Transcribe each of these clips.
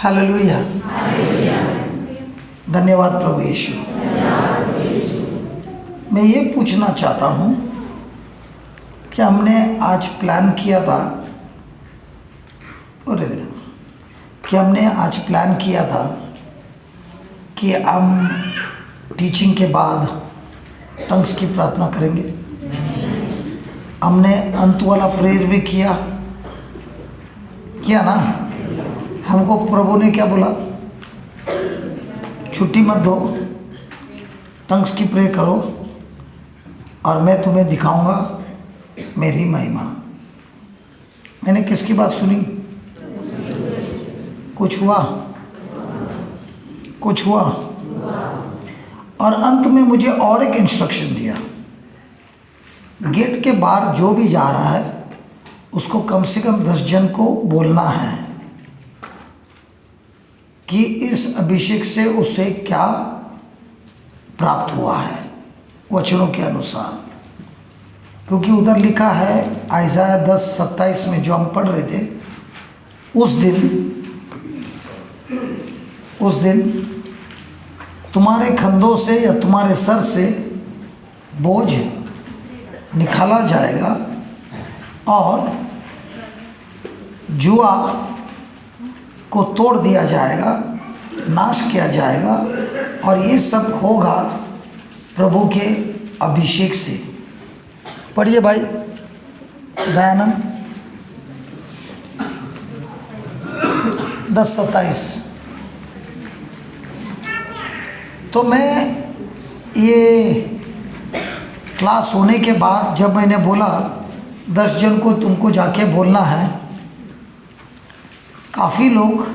Hallelujah. धन्यवाद प्रभु यीशु। मैं ये पूछना चाहता हूँ कि हमने आज प्लान किया था कि हम टीचिंग के बाद टंग्स की प्रार्थना करेंगे। हमने अंत वाला प्रेयर भी किया ना। हमको प्रभु ने क्या बोला? छुट्टी मत दो, टंग्स की प्रे करो और मैं तुम्हें दिखाऊंगा मेरी महिमा। मैंने किसकी बात सुनी? कुछ हुआ और अंत में मुझे और एक इंस्ट्रक्शन दिया। गेट के बाहर जो भी जा रहा है उसको कम से कम 10 जन को बोलना है कि इस अभिषेक से उसे क्या प्राप्त हुआ है वचनों के अनुसार। क्योंकि उधर लिखा है आयसाया 10:27 में जो हम पढ़ रहे थे, उस दिन तुम्हारे कंधों से या तुम्हारे सर से बोझ निकाला जाएगा और जुआ को तोड़ दिया जाएगा, नाश किया जाएगा। और ये सब होगा प्रभु के अभिषेक से। पढ़िए भाई दयानंद 10:27। तो मैं ये क्लास होने के बाद जब मैंने बोला 10 जन को तुमको जाके बोलना है, काफ़ी लोग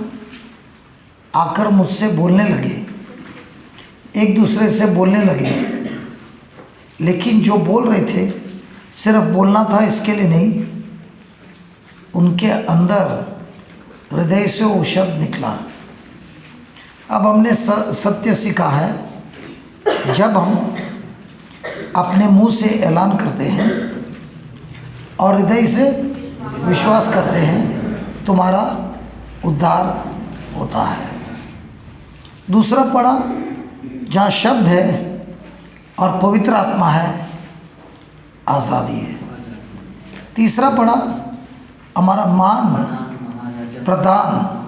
आकर मुझसे बोलने लगे, एक दूसरे से बोलने लगे। लेकिन जो बोल रहे थे सिर्फ बोलना था इसके लिए नहीं, उनके अंदर हृदय से वो शब्द निकला। अब हमने सत्य सीखा है, जब हम अपने मुंह से ऐलान करते हैं और हृदय से विश्वास करते हैं, तुम्हारा उद्धार होता है। दूसरा पढ़ा जहाँ शब्द है और पवित्र आत्मा है, आज़ादी है। तीसरा पढ़ा हमारा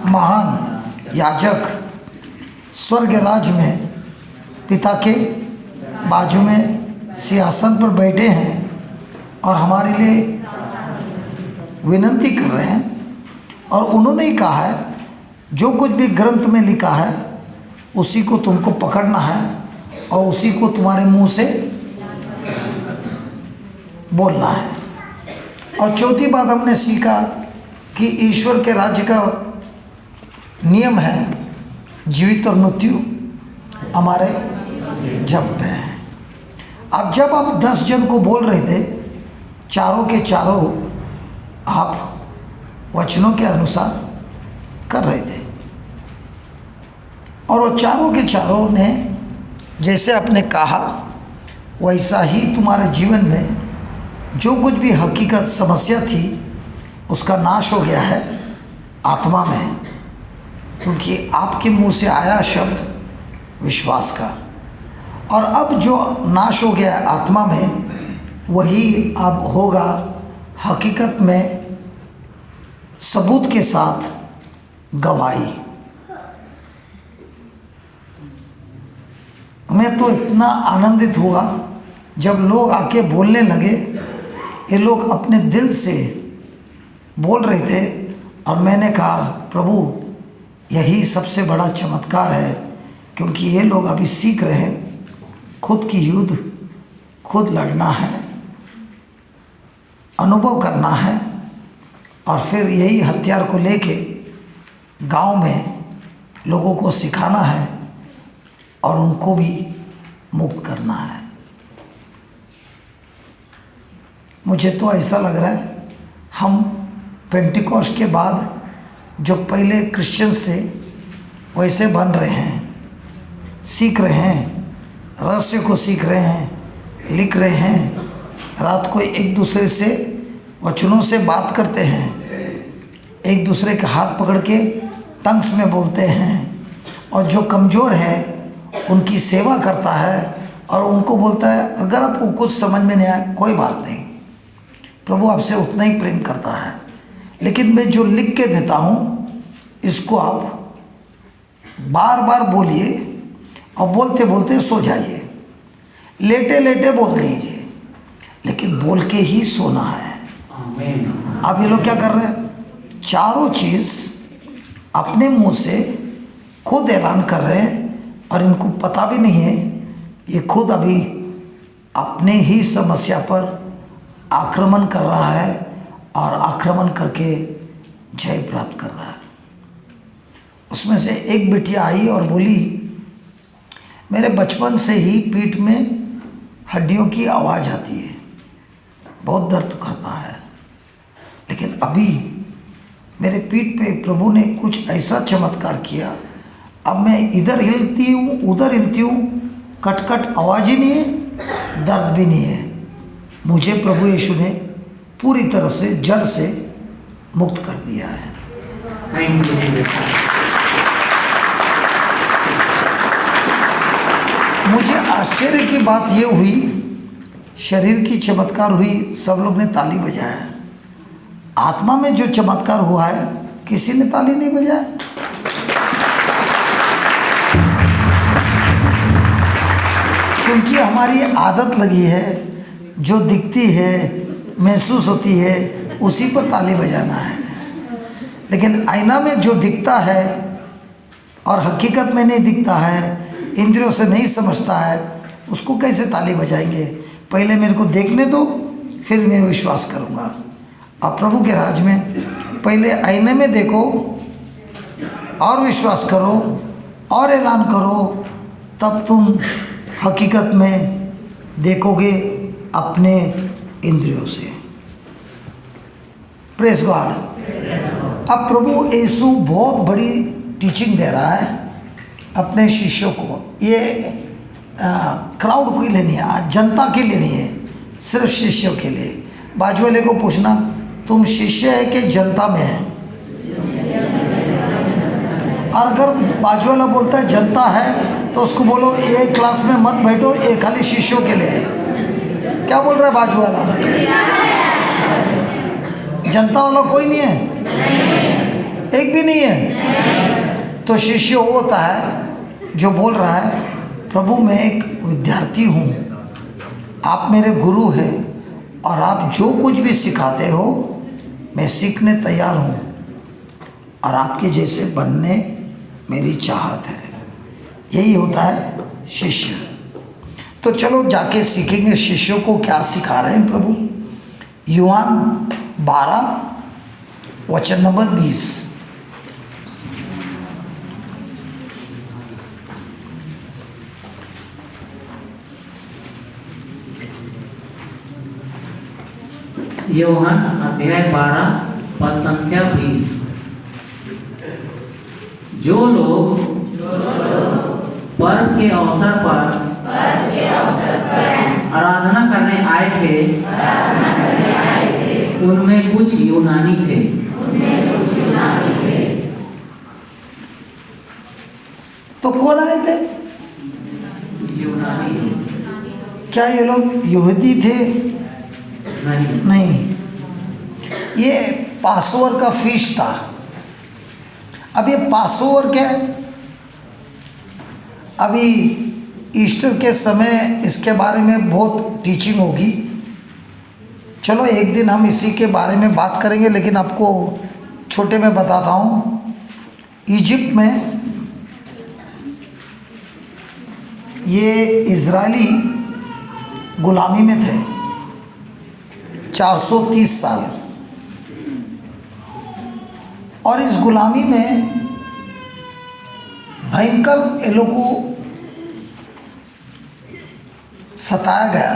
महान याजक स्वर्ग राज्य में पिता के बाजू में सिंहासन पर बैठे हैं और हमारे लिए विनती कर रहे हैं। और उन्होंने ही कहा है जो कुछ भी ग्रंथ में लिखा है उसी को तुमको पकड़ना है और उसी को तुम्हारे मुंह से बोलना है। और चौथी बात हमने सीखा कि ईश्वर के राज्य का नियम है जीवित और मृत्यु हमारे जब में है। अब जब आप 10 जन को बोल रहे थे, चारों के चारों आप वचनों के अनुसार कर रहे थे और वो चारों के चारों ने जैसे आपने कहा वैसा ही तुम्हारे जीवन में जो कुछ भी हकीकत समस्या थी उसका नाश हो गया है आत्मा में, क्योंकि आपके मुंह से आया शब्द विश्वास का। और अब जो नाश हो गया है आत्मा में, वही अब होगा हकीकत में सबूत के साथ गवाही। मैं तो इतना आनंदित हुआ जब लोग आके बोलने लगे। ये लोग अपने दिल से बोल रहे थे और मैंने कहा प्रभु यही सबसे बड़ा चमत्कार है, क्योंकि ये लोग अभी सीख रहे हैं खुद की युद्ध खुद लड़ना है, अनुभव करना है और फिर यही हथियार को लेके गांव में लोगों को सिखाना है और उनको भी मुक्त करना है। मुझे तो ऐसा लग रहा है हम पेंटिकॉस्ट के बाद जो पहले क्रिश्चियंस थे वैसे बन रहे हैं, सीख रहे हैं, रहस्य को सीख रहे हैं, लिख रहे हैं, रात को एक दूसरे से वचनों से बात करते हैं, एक दूसरे के हाथ पकड़ के टंग्स में बोलते हैं, और जो कमज़ोर है उनकी सेवा करता है, और उनको बोलता है अगर आपको कुछ समझ में नहीं आया कोई बात नहीं, प्रभु आपसे उतना ही प्रेम करता है, लेकिन मैं जो लिख के देता हूँ इसको आप बार बार बोलिए, और बोलते बोलते सो जाइए, लेटे लेटे बोल दीजिए, लेकिन बोल के ही सोना है। आप ये लोग क्या कर रहे हैं, चारों चीज़ अपने मुंह से खुद ऐलान कर रहे हैं, और इनको पता भी नहीं है ये खुद अभी अपने ही समस्या पर आक्रमण कर रहा है, और आक्रमण करके जय प्राप्त कर रहा है। उसमें से एक बिटिया आई और बोली, मेरे बचपन से ही पीठ में हड्डियों की आवाज़ आती है, बहुत दर्द करता है, लेकिन अभी मेरे पीठ पे प्रभु ने कुछ ऐसा चमत्कार किया, अब मैं इधर हिलती हूँ उधर हिलती हूँ, कट आवाज़ ही नहीं है, दर्द भी नहीं है। मुझे प्रभु यीशु ने पूरी तरह से जड़ से मुक्त कर दिया है। मुझे आश्चर्य की बात ये हुई, शरीर की चमत्कार हुई, सब लोग ने ताली बजाया, आत्मा में जो चमत्कार हुआ है किसी ने ताली नहीं बजाया। क्योंकि हमारी आदत लगी है, जो दिखती है महसूस होती है उसी पर ताली बजाना है, लेकिन आईना में जो दिखता है और हकीकत में नहीं दिखता है, इंद्रियों से नहीं समझता है, उसको कैसे ताली बजाएंगे। पहले मेरे को देखने दो, फिर मैं विश्वास करूँगा। अब प्रभु के राज में पहले आईने में देखो और विश्वास करो और ऐलान करो, तब तुम हकीकत में देखोगे अपने इंद्रियों से। Praise God. अब प्रभु यीशु बहुत बड़ी टीचिंग दे रहा है अपने शिष्यों को। ये क्राउड के लिए नहीं है, जनता के लिए नहीं है, सिर्फ शिष्यों के लिए। बाजू वाले को पूछना, तुम शिष्य है कि जनता में है? और अगर बाजू वाला बोलता है जनता है, तो उसको बोलो ये क्लास में मत बैठो, ये खाली शिष्यों के लिए है। क्या बोल रहा है बाजू वाला? जनता वाला कोई नहीं है, एक भी नहीं है। तो शिष्य वो होता है जो बोल रहा है, प्रभु मैं एक विद्यार्थी हूँ, आप मेरे गुरु हैं, और आप जो कुछ भी सिखाते हो मैं सीखने तैयार हूँ, और आपके जैसे बनने मेरी चाहत है। यही होता है शिष्य। तो चलो जाके सीखेंगे शिष्यों को क्या सिखा रहे हैं प्रभु। यूहान 12 वचन नंबर 20। यूहन्ना अध्याय 12 पद संख्या 20। जो लोग पर्व के अवसर पर आराधना करने आए थे, उनमें कुछ यूनानी थे। तो कौन आए थे? यूनानी। क्या ये लोग यहूदी थे? नहीं, ये पासोवर का फीस्ट था। अब ये पासोवर क्या है? अभी ईस्टर के समय इसके बारे में बहुत टीचिंग होगी। चलो एक दिन हम इसी के बारे में बात करेंगे, लेकिन आपको छोटे में बताता हूँ। इजिप्ट में ये इजरायली गुलामी में थे 430 साल, और इस गुलामी में भयंकर ये लोग को सताया गया।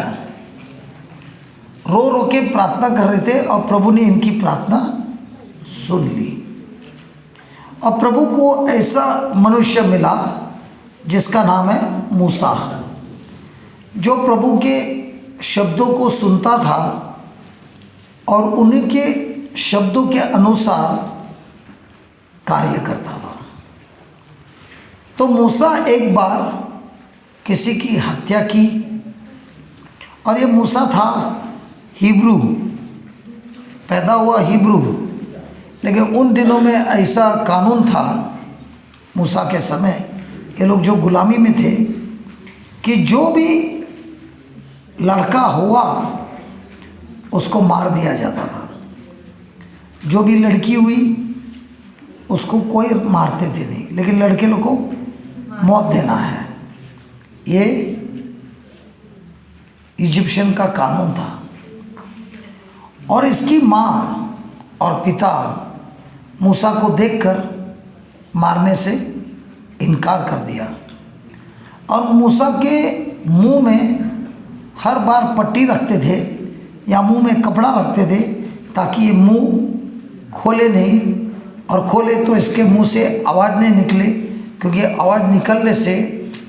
रो रो के प्रार्थना कर रहे थे, और प्रभु ने इनकी प्रार्थना सुन ली। और प्रभु को ऐसा मनुष्य मिला जिसका नाम है मूसा, जो प्रभु के शब्दों को सुनता था और उन्हीं के शब्दों के अनुसार कार्य करता था। तो मूसा एक बार किसी की हत्या की, और ये मूसा था हिब्रू, पैदा हुआ हिब्रू, लेकिन उन दिनों में ऐसा कानून था मूसा के समय, ये लोग जो गुलामी में थे, कि जो भी लड़का हुआ उसको मार दिया जाता था, जो भी लड़की हुई उसको कोई मारते थे नहीं, लेकिन लड़के लोग को मौत देना है। ये इजिप्शियन का कानून था। और इसकी माँ और पिता मूसा को देखकर मारने से इनकार कर दिया, और मूसा के मुंह में हर बार पट्टी रखते थे या मुंह में कपड़ा रखते थे ताकि ये मुंह खोले नहीं, और खोले तो इसके मुंह से आवाज़ नहीं निकले, क्योंकि आवाज़ निकलने से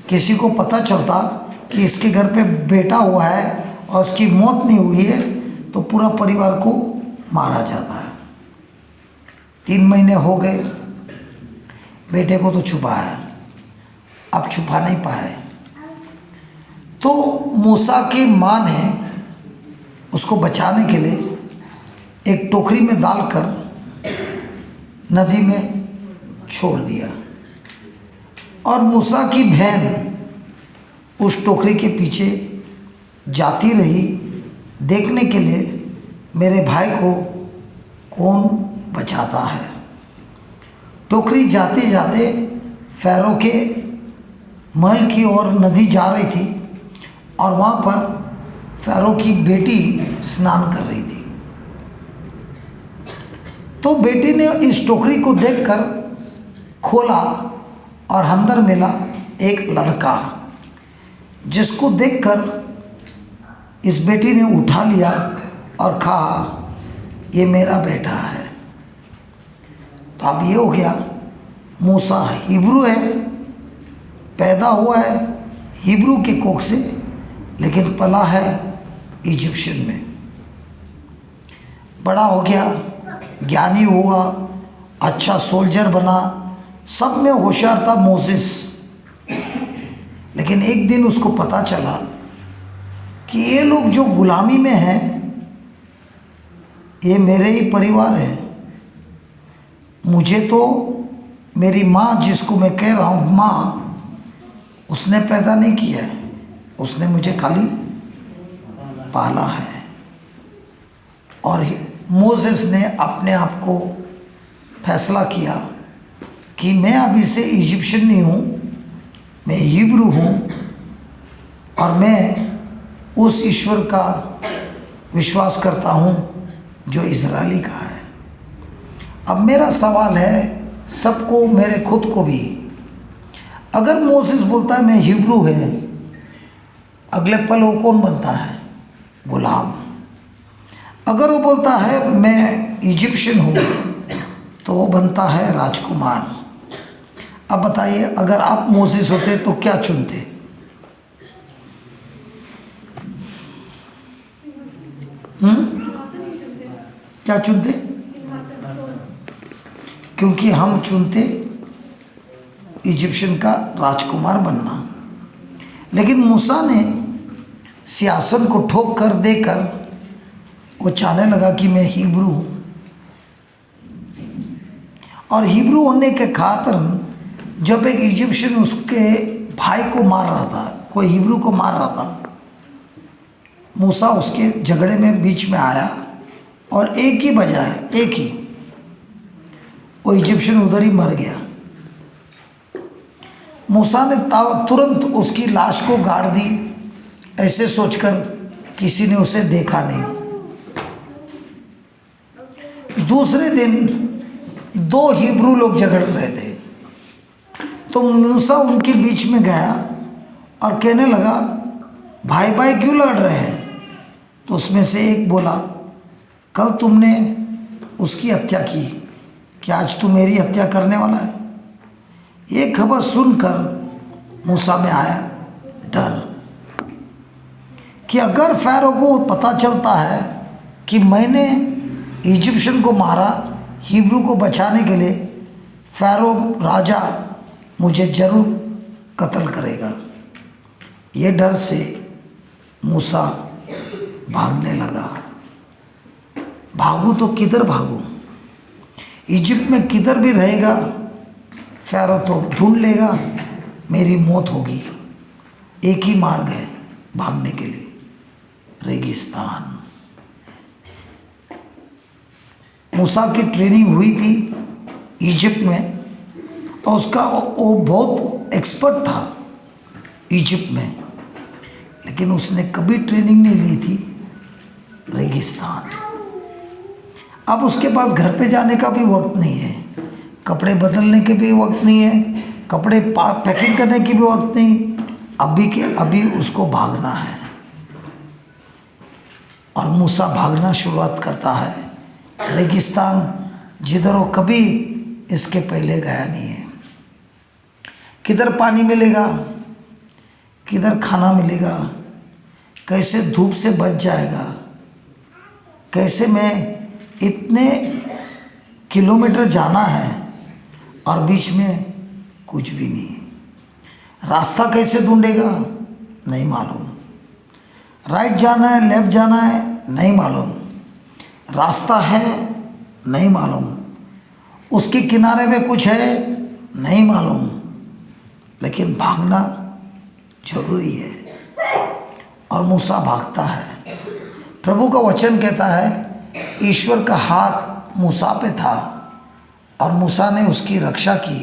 किसी को पता चलता कि इसके घर पे बेटा हुआ है और उसकी मौत नहीं हुई है, तो पूरा परिवार को मारा जाता है। 3 महीने हो गए, बेटे को तो छुपाया, अब छुपा नहीं पाए, तो मूसा की माँ ने उसको बचाने के लिए एक टोकरी में डालकर नदी में छोड़ दिया, और मूसा की बहन उस टोकरी के पीछे जाती रही देखने के लिए मेरे भाई को कौन बचाता है। टोकरी जाते जाते फ़ैरो के महल की ओर नदी जा रही थी, और वहाँ पर फ़ैरो की बेटी स्नान कर रही थी। तो बेटी ने इस टोकरी को देखकर खोला और अंदर मिला एक लड़का, जिसको देखकर इस बेटी ने उठा लिया और कहा ये मेरा बेटा है। तो अब ये हो गया, मूसा हिब्रू है, पैदा हुआ है हिब्रू के कोख से, लेकिन पला है इजिप्शियन में। बड़ा हो गया, ज्ञानी हुआ, अच्छा सोल्जर बना, सब में होशियार था मोसेस। लेकिन एक दिन उसको पता चला कि ये लोग जो गुलामी में हैं ये मेरे ही परिवार है। मुझे तो मेरी माँ, जिसको मैं कह रहा हूँ माँ, उसने पैदा नहीं किया है, उसने मुझे खाली पाला है। और मोसेस ने अपने आप को फैसला किया कि मैं अभी से इजिप्शियन नहीं हूँ, मैं हिब्रू हूँ, और मैं उस ईश्वर का विश्वास करता हूँ जो इजरायली का है। अब मेरा सवाल है सबको, मेरे खुद को भी, अगर मोसेस बोलता है मैं हिब्रू है, अगले पल वो कौन बनता है? गुलाम। अगर वो बोलता है मैं इजिप्शियन हूँ, तो वो बनता है राजकुमार। अब बताइए, अगर आप मोसेस होते तो क्या चुनते? क्या चुनते? क्योंकि हम चुनते इजिप्शियन का राजकुमार बनना। लेकिन मूसा ने सियासत को ठोक कर देकर वो चाहने लगा कि मैं हिब्रू हूँ, और हिब्रू होने के खातिर जब एक इजिप्शियन उसके भाई को मार रहा था, कोई हिब्रू को मार रहा था, मूसा उसके झगड़े में बीच में आया और एक ही बजाय, एक ही, वो इजिप्शियन उधर ही मर गया। मूसा ने तुरंत उसकी लाश को गाड़ दी, ऐसे सोचकर किसी ने उसे देखा नहीं। दूसरे दिन 2 हिब्रू लोग झगड़ रहे थे, तो मूसा उनके बीच में गया और कहने लगा भाई भाई क्यों लड़ रहे हैं? तो उसमें से एक बोला कल तुमने उसकी हत्या की, क्या आज तू मेरी हत्या करने वाला है? ये खबर सुनकर मूसा में आया डर कि अगर फ़ैरो को पता चलता है कि मैंने इजिप्शियन को मारा हिब्रू को बचाने के लिए, फ़ैरो राजा मुझे जरूर कत्ल करेगा। ये डर से मूसा भागने लगा। भागूं तो किधर भागूं? इजिप्ट में किधर भी रहेगा फ़ारो तो ढूंढ लेगा, मेरी मौत होगी। एक ही मार्ग है भागने के लिए, रेगिस्तान। मूसा की ट्रेनिंग हुई थी इजिप्ट में, और उसका वो बहुत एक्सपर्ट था इजिप्ट में, लेकिन उसने कभी ट्रेनिंग नहीं ली थी रेगिस्तान। अब उसके पास घर पे जाने का भी वक्त नहीं है, कपड़े बदलने के भी वक्त नहीं है, कपड़े पैकिंग करने की भी वक्त नहीं। अभी के अभी उसको भागना है, और मूसा भागना शुरुआत करता है रेगिस्तान, जिधर वो कभी इसके पहले गया नहीं है। किधर पानी मिलेगा, किधर खाना मिलेगा, कैसे धूप से बच जाएगा, कैसे मैं इतने किलोमीटर जाना है और बीच में कुछ भी नहीं, रास्ता कैसे ढूंढेगा नहीं मालूम, राइट जाना है लेफ्ट जाना है नहीं मालूम, रास्ता है नहीं मालूम, उसके किनारे में कुछ है नहीं मालूम, लेकिन भागना जरूरी है। और मूसा भागता है। प्रभु का वचन कहता है ईश्वर का हाथ मूसा पे था और मूसा ने उसकी रक्षा की,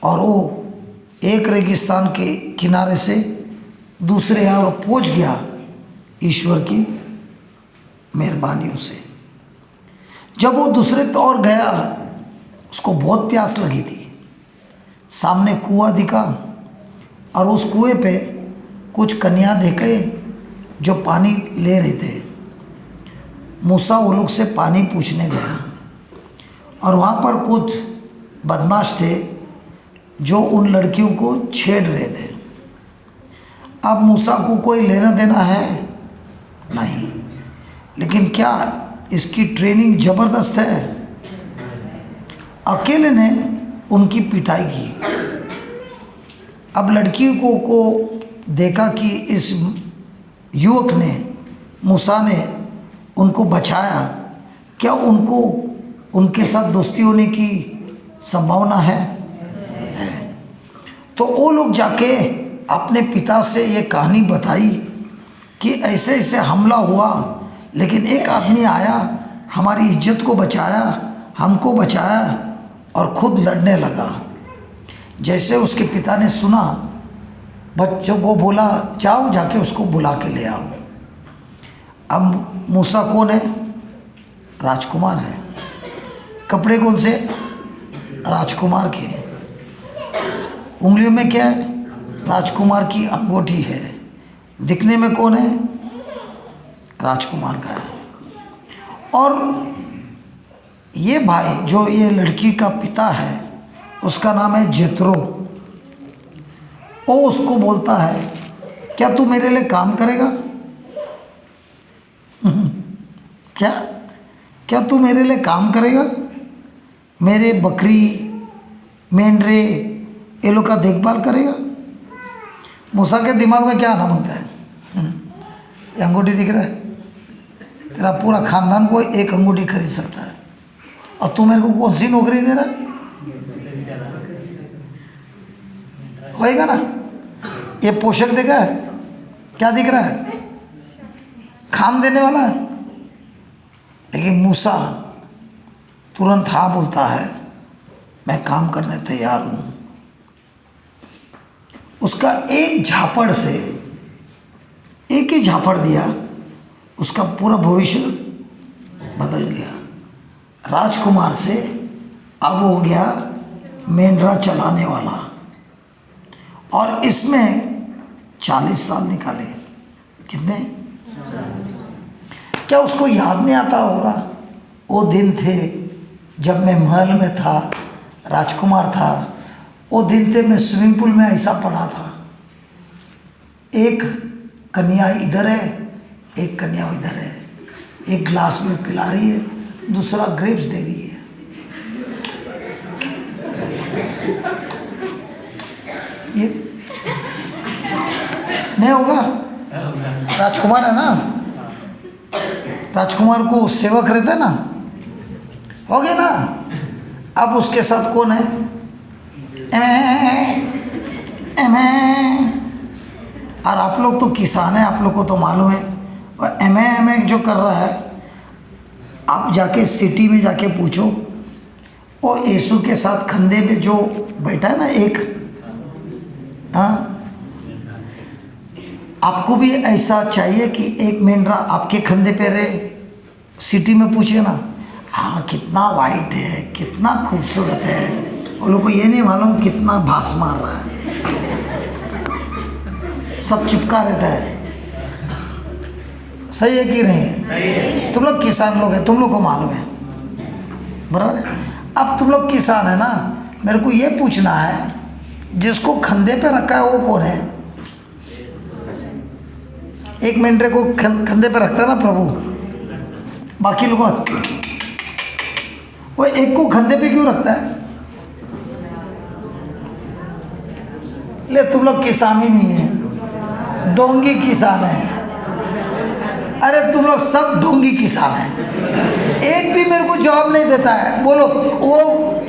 और वो एक रेगिस्तान के किनारे से दूसरे और पहुंच गया ईश्वर की मेहरबानियों से। जब वो दूसरे तौर गया, उसको बहुत प्यास लगी थी। सामने कुआं दिखा और उस कुएं पे कुछ कन्या देखे जो पानी ले रहे थे। मूसा वो लोग से पानी पूछने गया, और वहाँ पर कुछ बदमाश थे जो उन लड़कियों को छेड़ रहे थे। अब मूसा को कोई लेना देना है नहीं, लेकिन क्या इसकी ट्रेनिंग ज़बरदस्त है। अकेले ने उनकी पिटाई की। अब लड़कियों को देखा कि इस युवक ने, मूसा ने उनको बचाया, क्या उनको उनके साथ दोस्ती होने की संभावना है? तो वो लोग जाके अपने पिता से ये कहानी बताई कि ऐसे ऐसे हमला हुआ, लेकिन एक आदमी आया, हमारी इज्जत को बचाया, हमको बचाया और खुद लड़ने लगा। जैसे उसके पिता ने सुना, बच्चों को बोला जाओ जाके उसको बुला के ले आओ। अब मूसा कौन है? राजकुमार है। कपड़े कौन से? राजकुमार के। उंगलियों में क्या है? राजकुमार की अंगूठी है। दिखने में कौन है? राजकुमार का है। और ये भाई जो ये लड़की का पिता है, उसका नाम है जेत्रो। वो उसको बोलता है क्या तू मेरे लिए काम करेगा? क्या तू मेरे लिए काम करेगा? मेरे बकरी मेंढरे ये लोग का देखभाल करेगा? मूसा के दिमाग में क्या आना बनता है? ये अंगूठी दिख रहा है, तेरा पूरा खानदान को एक अंगूठी खरीद सकता है, और तू मेरे को कौन सी नौकरी दे रहा है? होएगा ना? ये पोषक देखा है, क्या दिख रहा है? खान देने वाला है। लेकिन मूसा तुरंत हाँ बोलता है, मैं काम करने तैयार हूँ। उसका एक झापड़ से, एक ही झापड़ दिया, उसका पूरा भविष्य बदल गया। राजकुमार से अब हो गया मेंढरा चलाने वाला। और इसमें 40 साल निकाले। कितने? क्या उसको याद नहीं आता होगा वो दिन थे जब मैं महल में था, राजकुमार था? वो दिन थे मैं स्विमिंग पूल में ऐसा पड़ा था, एक कन्या इधर है, एक कन्या इधर है, एक ग्लास में पिला रही है, दूसरा ग्रेप्स दे रही है। नहीं होगा? राजकुमार है ना, राजकुमार को सेवक रहते ना, हो गया ना। अब उसके साथ कौन है? और आप लोग तो किसान हैं, आप लोग को तो मालूम है। और एम जो कर रहा है, आप जाके सिटी में जाके पूछो, वो यीशु के साथ कंधे पे जो बैठा है ना एक, हाँ, आपको भी ऐसा चाहिए कि एक मेंढरा आपके कंधे पे रहे? सिटी में पूछिए ना, हाँ कितना वाइट है, कितना खूबसूरत है। वो लोग को ये नहीं मालूम कितना भास मार रहा है, सब चिपका रहता है। सही है कि नहीं है? तुम लोग किसान लोग हैं, तुम लोग को मालूम है, बराबर है। अब तुम लोग किसान है ना, मेरे को ये पूछना है, जिसको कंधे पे रखा है वो कौन है? एक मेंढरे को कंधे पे रखता है ना प्रभु, बाकी लोगों वो एक को कंधे पे क्यों रखता है? ले तुम लोग किसान ही नहीं है, डोंगी किसान है। अरे तुम लोग सब ढोंगी किसान हैं, एक भी मेरे को जवाब नहीं देता है। बोलो वो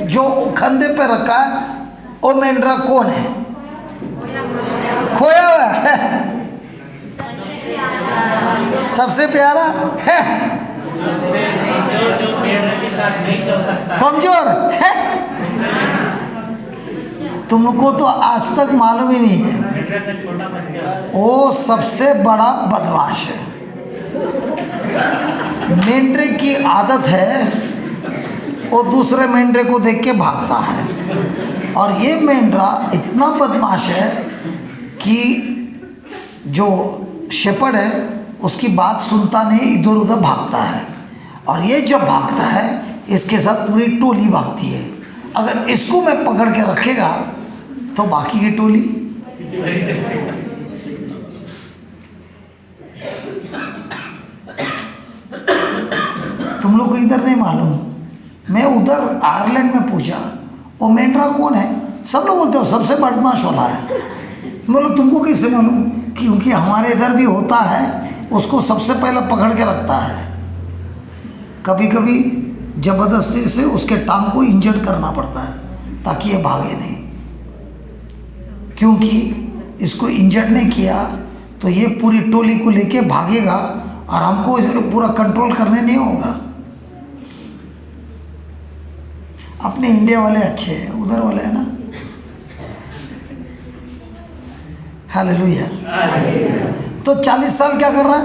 जो कंधे पे रखा है वो मेंढरा कौन है? खोया हुआ है, सबसे प्यारा है, कमजोर है। तुमको तो आज तक मालूम ही नहीं है, वो सबसे बड़ा बदमाश है। मेंढरे की आदत है वो दूसरे मेंढरे को देख के भागता है, और ये मेंढरा इतना बदमाश है कि जो शेपर्ड है उसकी बात सुनता नहीं, इधर उधर भागता है। और ये जब भागता है इसके साथ पूरी टोली भागती है। अगर इसको मैं पकड़ के रखेगा तो बाकी की टोली, तुम लोग को इधर नहीं मालूम। मैं उधर आयरलैंड में पूछा वो मेंढरा कौन है, सब लोग बोलते हो सबसे बदमाश वाला है। बोलो तुमको कैसे मालूम? क्योंकि हमारे इधर भी होता है, उसको सबसे पहले पकड़ के रखता है। कभी कभी ज़बरदस्ती से उसके टांग को इंजर्ड करना पड़ता है ताकि ये भागे नहीं, क्योंकि इसको इंजर्ड नहीं किया तो ये पूरी टोली को लेके भागेगा और हमको पूरा कंट्रोल करने नहीं होगा। अपने इंडिया वाले अच्छे हैं, उधर वाले है ना, हालेलुया। तो 40 साल क्या कर रहा है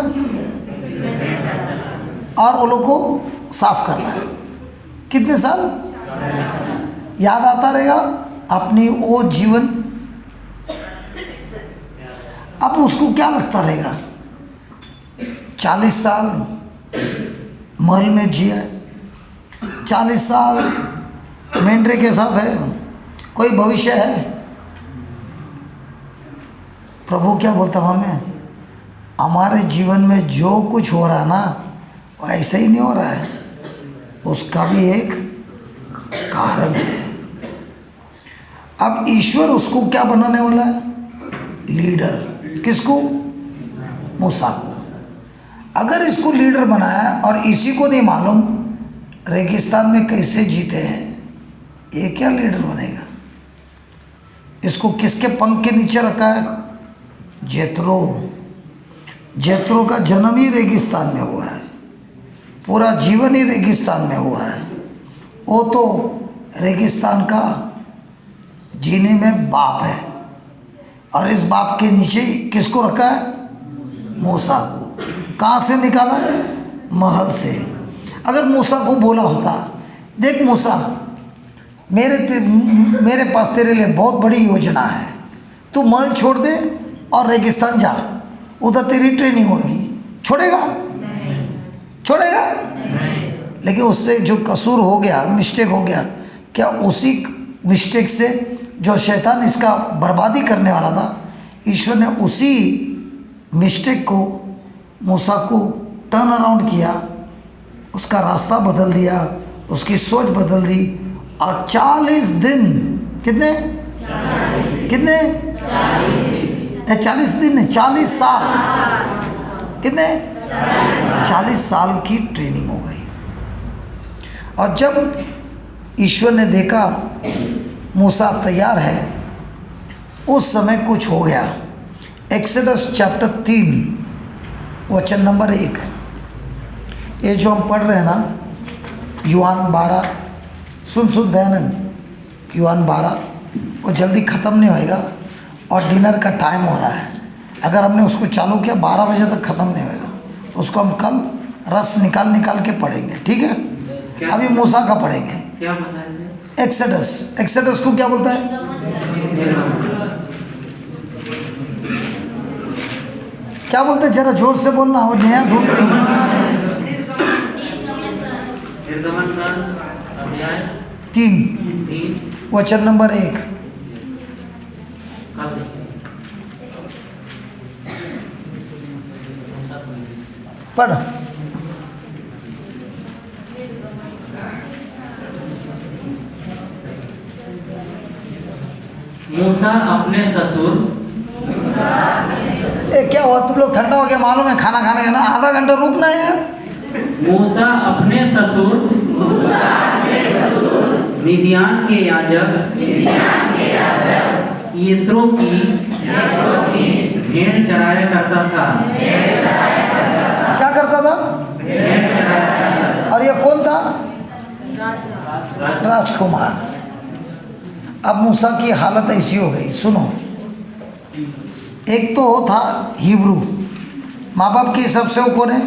और वो लोग को साफ कर रहा है। कितने साल याद आता रहेगा अपनी वो जीवन। अब उसको क्या लगता रहेगा 40 साल महल में जिया, 40 साल मेंढरे के साथ है, कोई भविष्य है? प्रभु क्या बोलता हमें, हमारे जीवन में जो कुछ हो रहा है ना वो ऐसे ही नहीं हो रहा है, उसका भी एक कारण है। अब ईश्वर उसको क्या बनाने वाला है? लीडर। किसको? मूसा को। अगर इसको लीडर बनाया और इसी को नहीं मालूम रेगिस्तान में कैसे जीते हैं, ये क्या लीडर बनेगा? इसको किसके पंख के नीचे रखा है? जेत्रो। जेत्रो का जन्म ही रेगिस्तान में हुआ है, पूरा जीवन ही रेगिस्तान में हुआ है। वो तो रेगिस्तान का जीने में बाप है, और इस बाप के नीचे किसको रखा है? मूसा को। कहाँ से निकाला? महल से। अगर मूसा को बोला होता, देख मूसा, मेरे पास तेरे लिए बहुत बड़ी योजना है, तू महल छोड़ दे और रेगिस्तान जा, उधर तेरी ट्रेनिंग होगी, छोड़ेगा? छोड़ेगा? लेकिन उससे जो कसूर हो गया, मिस्टेक हो गया, क्या उसी मिस्टेक से जो शैतान इसका बर्बादी करने वाला था, ईश्वर ने उसी मिस्टेक को मूसा को टर्न अराउंड किया, उसका रास्ता बदल दिया, उसकी सोच बदल दी। और 40 दिन, कितने 40 40 दिन नहीं, 40 साल। कितने? 40 साल की ट्रेनिंग हो गई। और जब ईश्वर ने देखा मूसा तैयार है, उस समय कुछ हो गया। एक्सोडस चैप्टर 3 वचन नंबर 1, ये जो हम पढ़ रहे हैं ना, यूहान 12, सुन दयानंद, यूहान 12 वो जल्दी ख़त्म नहीं होएगा और डिनर का टाइम हो रहा है। अगर हमने उसको चालू किया 12 बजे तक ख़त्म नहीं होएगा। उसको हम कल रस निकाल के पढ़ेंगे, ठीक है? अभी मूसा का पढ़ेंगे। क्या बताएंगे? एक्सोडस को क्या बोलता है? क्या बोलते हैं? जरा जोर से बोलना, और नया ढूंढ रही है। निर्गमन का अध्याय 3 वचन नंबर 1। पढ़। मूसा अपने ससुर, क्या हुआ? तुम लोग ठंडा हो गया मालूम है? खाना खाने का ना आधा घंटा रुकना है यार। मूसा अपने ससुर मिदियान के याजक यित्रो की भेड़ चराया करता था। क्या करता था? और ये कौन था? राजकुमार। अब मूसा की हालत ऐसी हो गई, सुनो। एक तो था हिब्रू, माँ बाप के हिसाब से वो कौन है?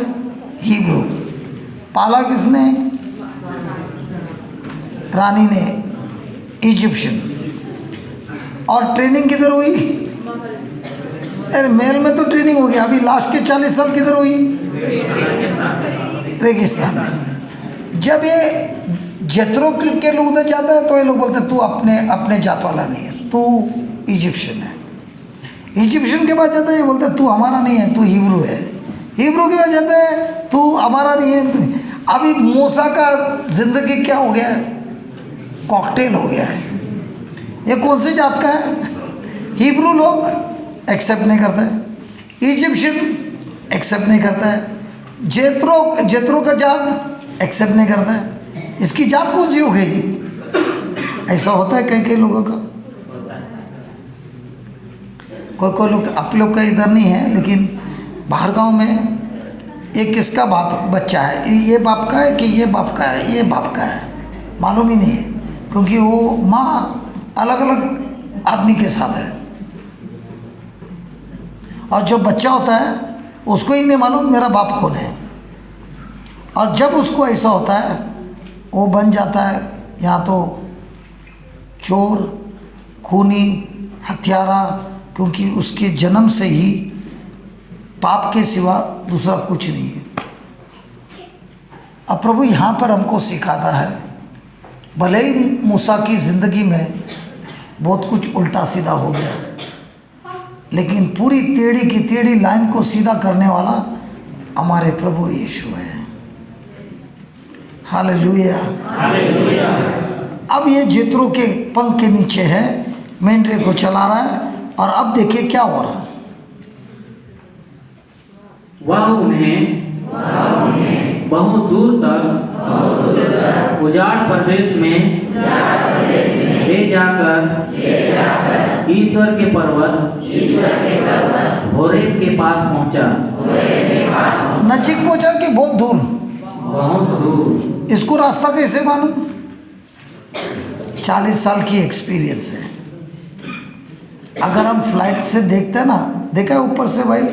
हिब्रू। पाला किसने? रानी ने, इजिप्शियन। और ट्रेनिंग किधर हुई? अरे महल में तो ट्रेनिंग हो गया, अभी लास्ट के 40 साल किधर हुई? रेगिस्तान में। जब ये जत्रो के लोग उधर जाता है तो ये लोग बोलते हैं तू अपने जात वाला नहीं है, तू इजिप्शियन है। इजिप्शियन के पास जाता है, ये बोलते हैं तू हमारा नहीं है, तू हिब्रू है। हिब्रू के पास जाता है, तू हमारा नहीं है। अभी मूसा का जिंदगी क्या हो गया है? कॉकटेल हो गया है। ये कौन सी जात का है? हिब्रू लोग एक्सेप्ट नहीं करता है, इजिप्शियन एक्सेप्ट नहीं करता है, जेत्रो का जात एक्सेप्ट नहीं करता है। इसकी जात कौन सी हो गई? ऐसा होता है कई लोगों का। कोई लोग, आप लोग का इधर नहीं है, लेकिन बाहर गांव में एक किसका बाप बच्चा है, ये बाप का है कि ये बाप का है, ये बाप का है, मालूम ही नहीं है, क्योंकि वो माँ अलग अलग आदमी के साथ है। और जो बच्चा होता है उसको ही नहीं मालूम मेरा बाप कौन है। और जब उसको ऐसा होता है, वो बन जाता है या तो चोर, खूनी, हत्यारा, क्योंकि उसके जन्म से ही पाप के सिवा दूसरा कुछ नहीं है। अब प्रभु यहाँ पर हमको सिखाता है, भले ही मूसा की ज़िंदगी में बहुत कुछ उल्टा सीधा हो गया, लेकिन पूरी टेढ़ी की टेढ़ी लाइन को सीधा करने वाला हमारे प्रभु यीशु है। हालेलुया। अब ये जेत्रो के पंख के नीचे है, मेंढरे को चला रहा है। और अब देखिए क्या हो रहा है। वह उन्हें बहुत दूर तक उजाड़ प्रदेश में ले जाकर ईश्वर के पर्वत होरेब के पास पहुंचा। नजीक पहुंचा कि बहुत दूर? बहुत दूर। इसको रास्ता कैसे मालूम? 40 साल की एक्सपीरियंस है। अगर हम फ्लाइट से देखते हैं ना, देखा है ऊपर से भाई,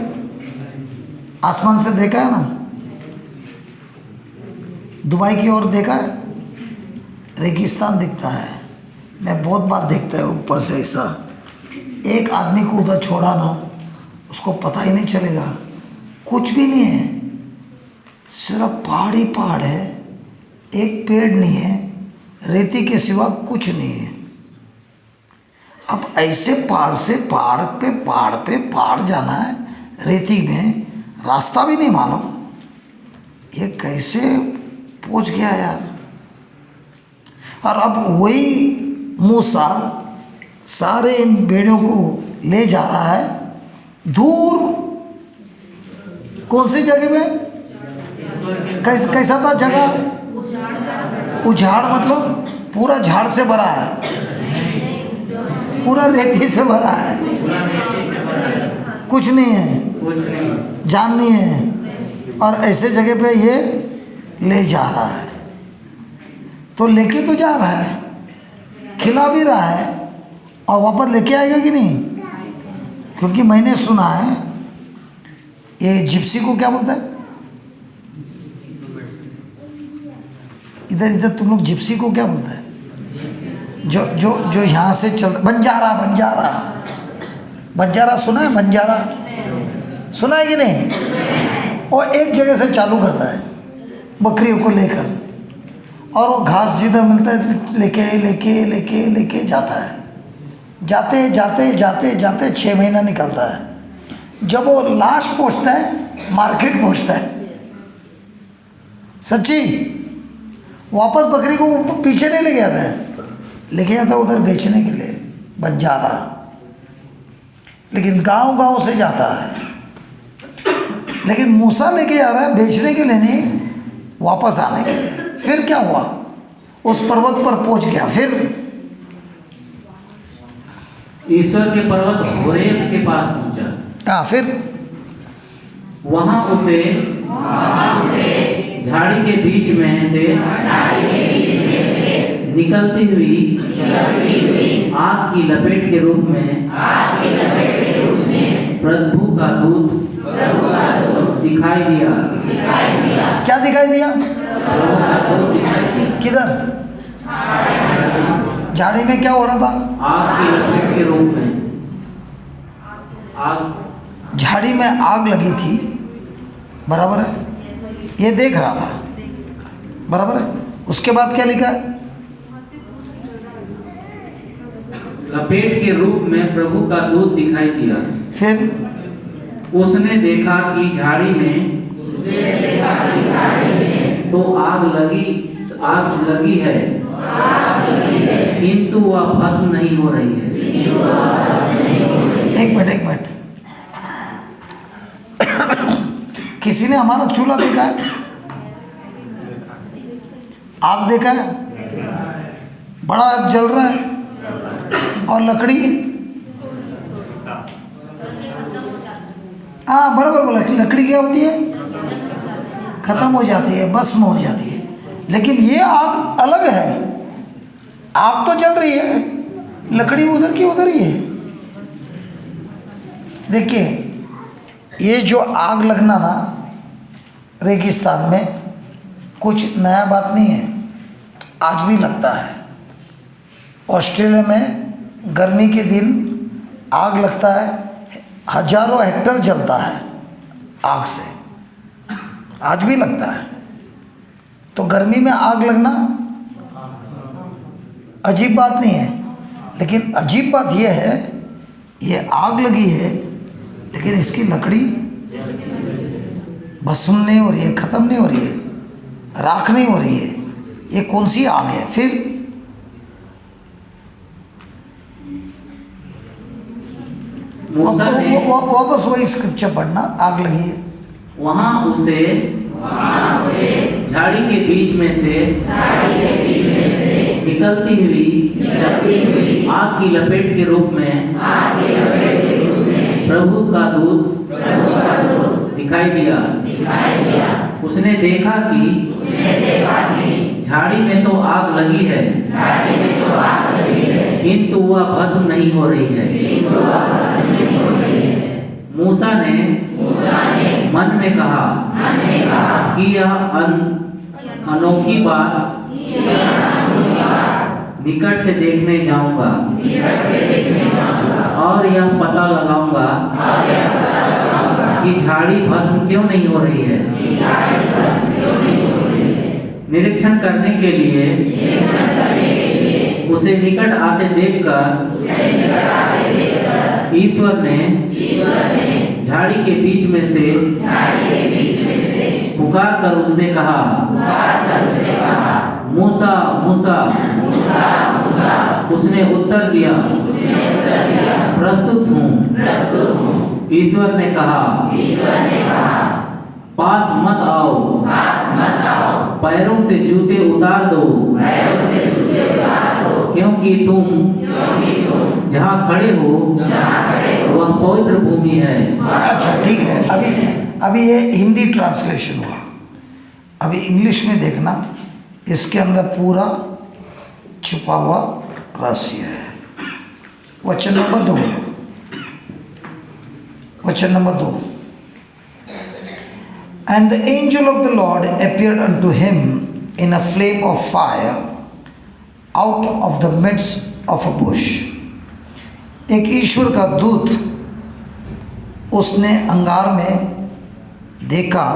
आसमान से देखा है ना, दुबई की ओर देखा है, रेगिस्तान दिखता है। मैं बहुत बार देखता है ऊपर से ऐसा। एक आदमी को उधर छोड़ा ना, उसको पता ही नहीं चलेगा, कुछ भी नहीं है, सिर्फ पहाड़ ही पहाड़ है, एक पेड़ नहीं है, रेती के सिवा कुछ नहीं है। अब ऐसे पहाड़ से पहाड़ पे पहाड़ जाना है, रेती में रास्ता भी नहीं मालूम, ये कैसे पहुंच गया यार। और अब वही मूसा सारे इन भेड़ों को ले जा रहा है दूर कौन सी जगह में? कैसा था जगह? उजाड़ मतलब पूरा झाड़ से भरा है, पूरा रेती से भरा है, कुछ नहीं है, जान नहीं है, और ऐसे जगह पे ये ले जा रहा है। तो लेके तो जा रहा है, खिला भी रहा है, और वापस लेके आएगा कि नहीं? क्योंकि मैंने सुना है ये जिप्सी को क्या बोलता है? इधर तुम लोग जिप्सी को क्या बोलता है? जो जो जो यहाँ से चलता, बंजारा, बंजारा, बंजारा सुना है? बंजारा सुना है कि नहीं? और एक जगह से चालू करता है बकरियों को लेकर, और वो घास जिधर मिलता है लेके लेके लेके लेके जाता है। जाते जाते जाते जाते 6 महीना निकलता है। जब वो लास्ट पहुँचता है, मार्केट पहुँचता है, सच्ची वापस बकरी को पीछे नहीं ले गया था, लेके जाता उधर बेचने के लिए, बंजारा। लेकिन गांव गांव से जाता है, लेकिन मूसा लेके जा रहा है बेचने के लिए नहीं, वापस आने के लिए। फिर क्या हुआ? उस पर्वत पर पहुंच गया, फिर ईश्वर के पर्वत होरेब के पास पहुंचा। हाँ, फिर वहां उसे झाड़ी के बीच में से निकलती हुई आग की लपेट के रूप में प्रभु का दूत दिखाई दिया। क्या दिखाई दिया? किधर? झाड़ी में क्या हो रहा था? आग की लपेट के रूप में। आग, झाड़ी में आग लगी थी, बराबर है, ये देख रहा था, बराबर है। उसके बाद क्या लिखा है? लपेट के रूप में प्रभु का दूत दिखाई दिया। फिर उसने देखा कि झाड़ी में तो आग लगी है, किंतु वह भस्म नहीं हो रही है। एक मिनट किसी ने हमारा चूल्हा देखा है? आग देखा है? बड़ा जल रहा है, और लकड़ी, हाँ बराबर बोला, लकड़ी क्या होती है? खत्म हो जाती है, भस्म हो जाती है। लेकिन ये आग अलग है, आग तो जल रही है, लकड़ी उधर की उधर ही है। देखिए, ये जो आग लगना ना रेगिस्तान में कुछ नया बात नहीं है, आज भी लगता है। ऑस्ट्रेलिया में गर्मी के दिन आग लगता है, हजारों हेक्टेयर जलता है आग से, आज भी लगता है। तो गर्मी में आग लगना अजीब बात नहीं है, लेकिन अजीब बात यह है, ये आग लगी है लेकिन इसकी लकड़ी भस्म नहीं हो रही है, ख़त्म नहीं हो रही है, राख नहीं हो रही है। ये कौन सी आग है? फिर वापस वही स्क्रिप्चर पढ़ना, आग लगी है। वहां उसे झाड़ी के बीच में से निकलती हुई आग की लपेट के रूप में प्रभु का दूत दिखाई दिया। उसने देखा कि झाड़ी में तो आग लगी है, किंतु वह भस्म नहीं हो रही है। मूसा ने मन में कहा कि यह अनोखी बात निकट से देखने जाऊंगा और यह पता लगाऊंगा कि झाड़ी भस्म क्यों नहीं हो रही है। निरीक्षण करने के लिए उसे निकट आते देखकर ईश्वर ने झाड़ी के बीच में से पुकार कर उससे कहा, मूसा मूसा। उसने उत्तर दिया, प्रस्तुत हूँ। ईश्वर ने कहा पास मत आओ, पैरों से जूते उतार दो, क्योंकि तुम जहाँ खड़े हो वह पवित्र भूमि है। अच्छा ठीक है, अभी ये हिंदी ट्रांसलेशन हुआ। अभी इंग्लिश में देखना, इसके अंदर पूरा छुपा हुआ रहस्य है। वचन नंबर 2, वचन number 2। And the angel of the Lord appeared unto him in a flame of fire out of the midst of a bush। एक ईश्वर का दूत उसने अंगार में देखा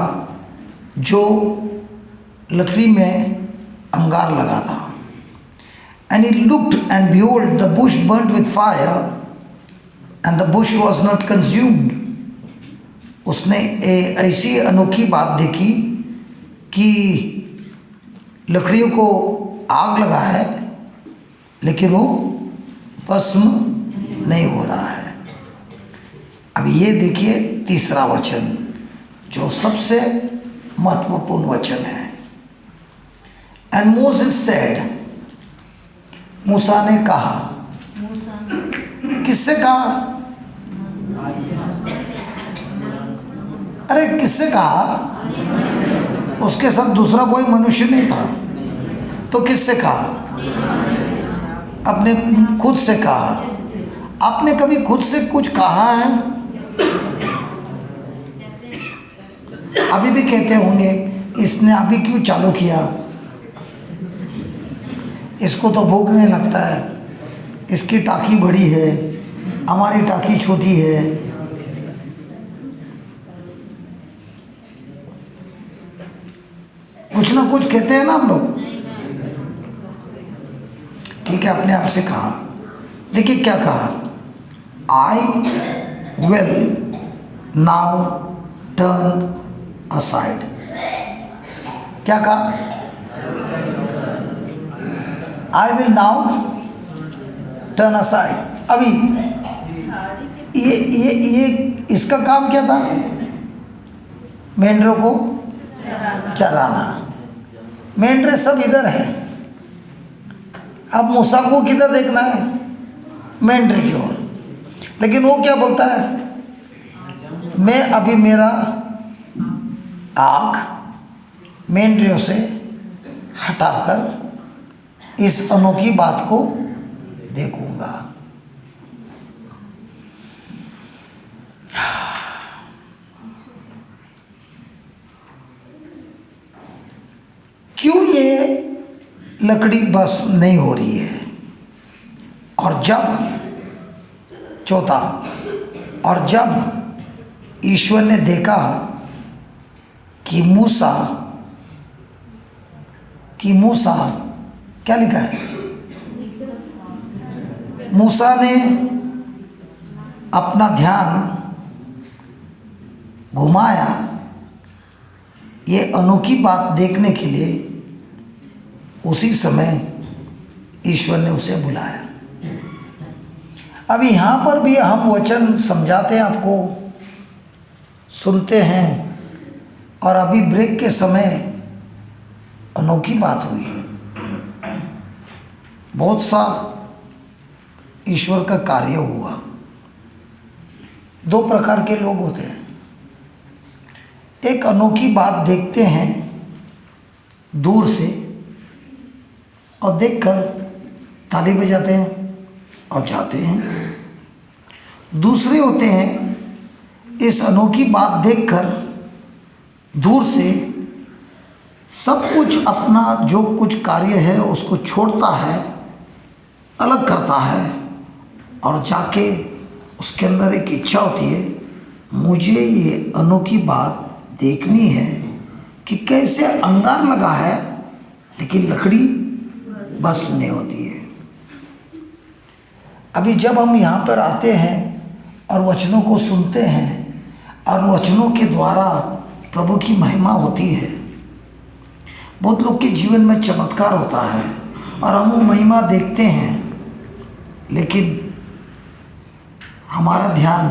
जो लकड़ी में अंगार लगा था। And he looked, and behold, the bush burnt with fire, and the bush was not consumed। उसने ऐसी अनोखी बात देखी कि लकड़ियों को आग लगा है लेकिन वो भस्म नहीं हो रहा है। अब ये देखिए तीसरा वचन जो सबसे महत्वपूर्ण वचन है। एंड मोसेस सेड, मूसा ने कहा, किससे कहा? अरे किससे कहा? उसके साथ दूसरा कोई मनुष्य नहीं था, तो किससे कहा? अपने खुद से कहा। आपने कभी खुद से कुछ कहा है? अभी भी कहते होंगे इसने अभी क्यों चालू किया, इसको तो भूख नहीं लगता है, इसकी टाँकी बड़ी है, हमारी टाँकी छोटी है। कुछ ना कुछ कहते हैं ना हम लोग। ठीक है, अपने आप से कहा। देखिए क्या कहा, I will now turn aside. क्या कहा? I will now turn aside. अभी ये इसका काम क्या था? मेंढरों को चराना। मेंढरे सब इधर है, अब मूसा को किधर देखना है? मेंढरे की ओर। लेकिन वो क्या बोलता है? मैं अभी मेरा आँख मेंढरों से हटाकर इस अनोखी बात को देखूंगा। क्यों ये लकड़ी बस नहीं हो रही है? और जब चौथा, और जब ईश्वर ने देखा कि मूसा क्या लिखा है? मूसा ने अपना ध्यान घुमाया ये अनोखी बात देखने के लिए, उसी समय ईश्वर ने उसे बुलाया। अब यहाँ पर भी हम वचन समझाते हैं, आपको सुनते हैं, और अभी ब्रेक के समय अनोखी बात हुई। बहुत सा ईश्वर का कार्य हुआ। दो प्रकार के लोग होते हैं, एक अनोखी बात देखते हैं दूर से और देखकर ताली बजाते हैं और जाते हैं। दूसरे होते हैं इस अनोखी बात देखकर दूर से सब कुछ अपना जो कुछ कार्य है उसको छोड़ता है, अलग करता है, और जाके उसके अंदर एक इच्छा होती है, मुझे ये अनोखी बात देखनी है कि कैसे अंगार लगा है लेकिन लकड़ी बस नहीं होती है। अभी जब हम यहाँ पर आते हैं और वचनों को सुनते हैं और वचनों के द्वारा प्रभु की महिमा होती है, बहुत लोग के जीवन में चमत्कार होता है और हम वो महिमा देखते हैं, लेकिन हमारा ध्यान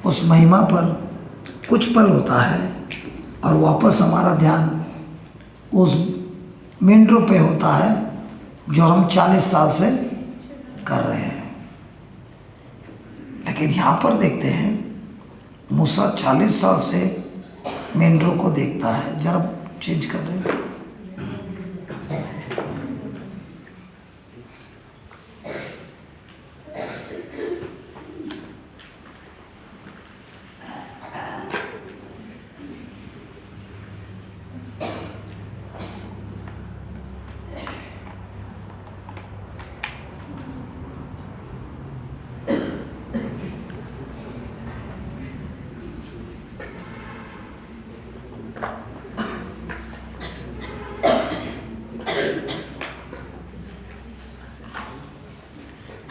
उस महिमा पर कुछ पल होता है और वापस हमारा ध्यान उस मेंढरों पे होता है जो हम 40 साल से कर रहे हैं। लेकिन यहाँ पर देखते हैं मूसा 40 साल से मेंढरों को देखता है। जरा चेंज कर दे।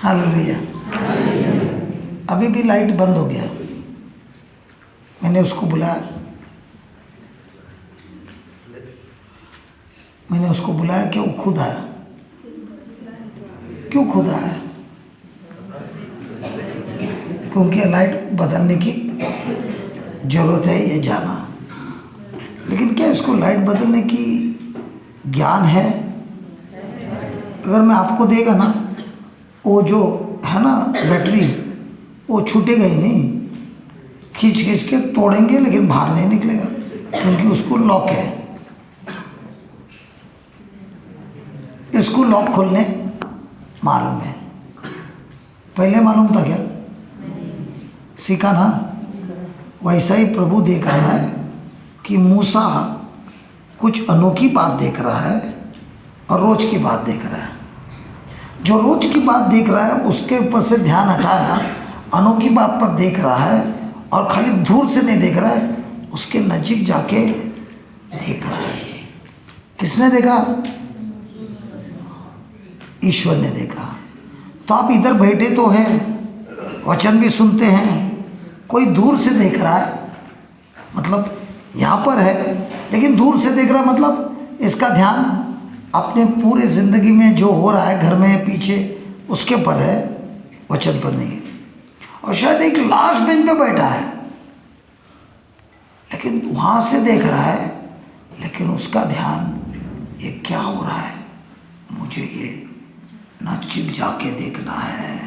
हालेलुया। अभी भी लाइट बंद हो गया। मैंने उसको बुलाया, कि वो खुद आया। क्यों खुद आया? क्योंकि लाइट बदलने की जरूरत है, ये जाना। लेकिन क्या इसको लाइट बदलने की ज्ञान है? अगर मैं आपको देगा ना, वो जो है ना बैटरी, वो छूटेगा ही नहीं। खींच खींच के तोड़ेंगे लेकिन बाहर नहीं निकलेगा, क्योंकि उसको लॉक है। इसको लॉक खोलने मालूम है। पहले मालूम था क्या? सीखा ना। वैसा ही प्रभु देख रहा है कि मूसा कुछ अनोखी बात देख रहा है और रोज की बात देख रहा है। जो रोज की बात देख रहा है उसके ऊपर से ध्यान हटाया, अनोखी बात पर देख रहा है। और खाली दूर से नहीं देख रहा है, उसके नजीक जाके देख रहा है। किसने देखा? ईश्वर ने देखा। तो आप इधर बैठे तो हैं, वचन भी सुनते हैं, कोई दूर से देख रहा है, मतलब यहाँ पर है लेकिन दूर से देख रहा है, मतलब इसका ध्यान अपने पूरे ज़िंदगी में जो हो रहा है, घर में पीछे, उसके पर है, वचन पर नहीं है। और शायद एक लास्ट बेंच पे बैठा है, लेकिन वहाँ से देख रहा है, लेकिन उसका ध्यान ये क्या हो रहा है, मुझे ये नज़दीक जाके देखना है।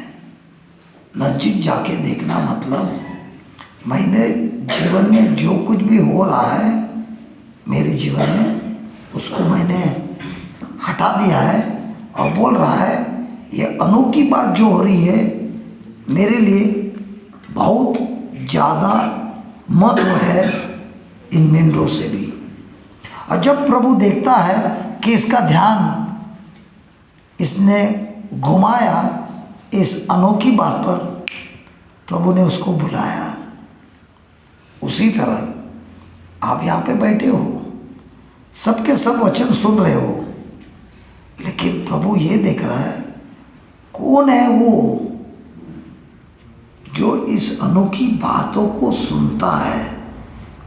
नज़दीक जाके देखना मतलब मैंने जीवन में जो कुछ भी हो रहा है मेरे जीवन में, उसको मैंने हटा दिया है और बोल रहा है ये अनोखी बात जो हो रही है मेरे लिए बहुत ज़्यादा महत्व है इन मेंढरों से भी। और जब प्रभु देखता है कि इसका ध्यान इसने घुमाया इस अनोखी बात पर, प्रभु ने उसको बुलाया। उसी तरह आप यहाँ पे बैठे हो, सबके सब वचन सुन रहे हो, लेकिन प्रभु ये देख रहा है कौन है वो जो इस अनोखी बातों को सुनता है,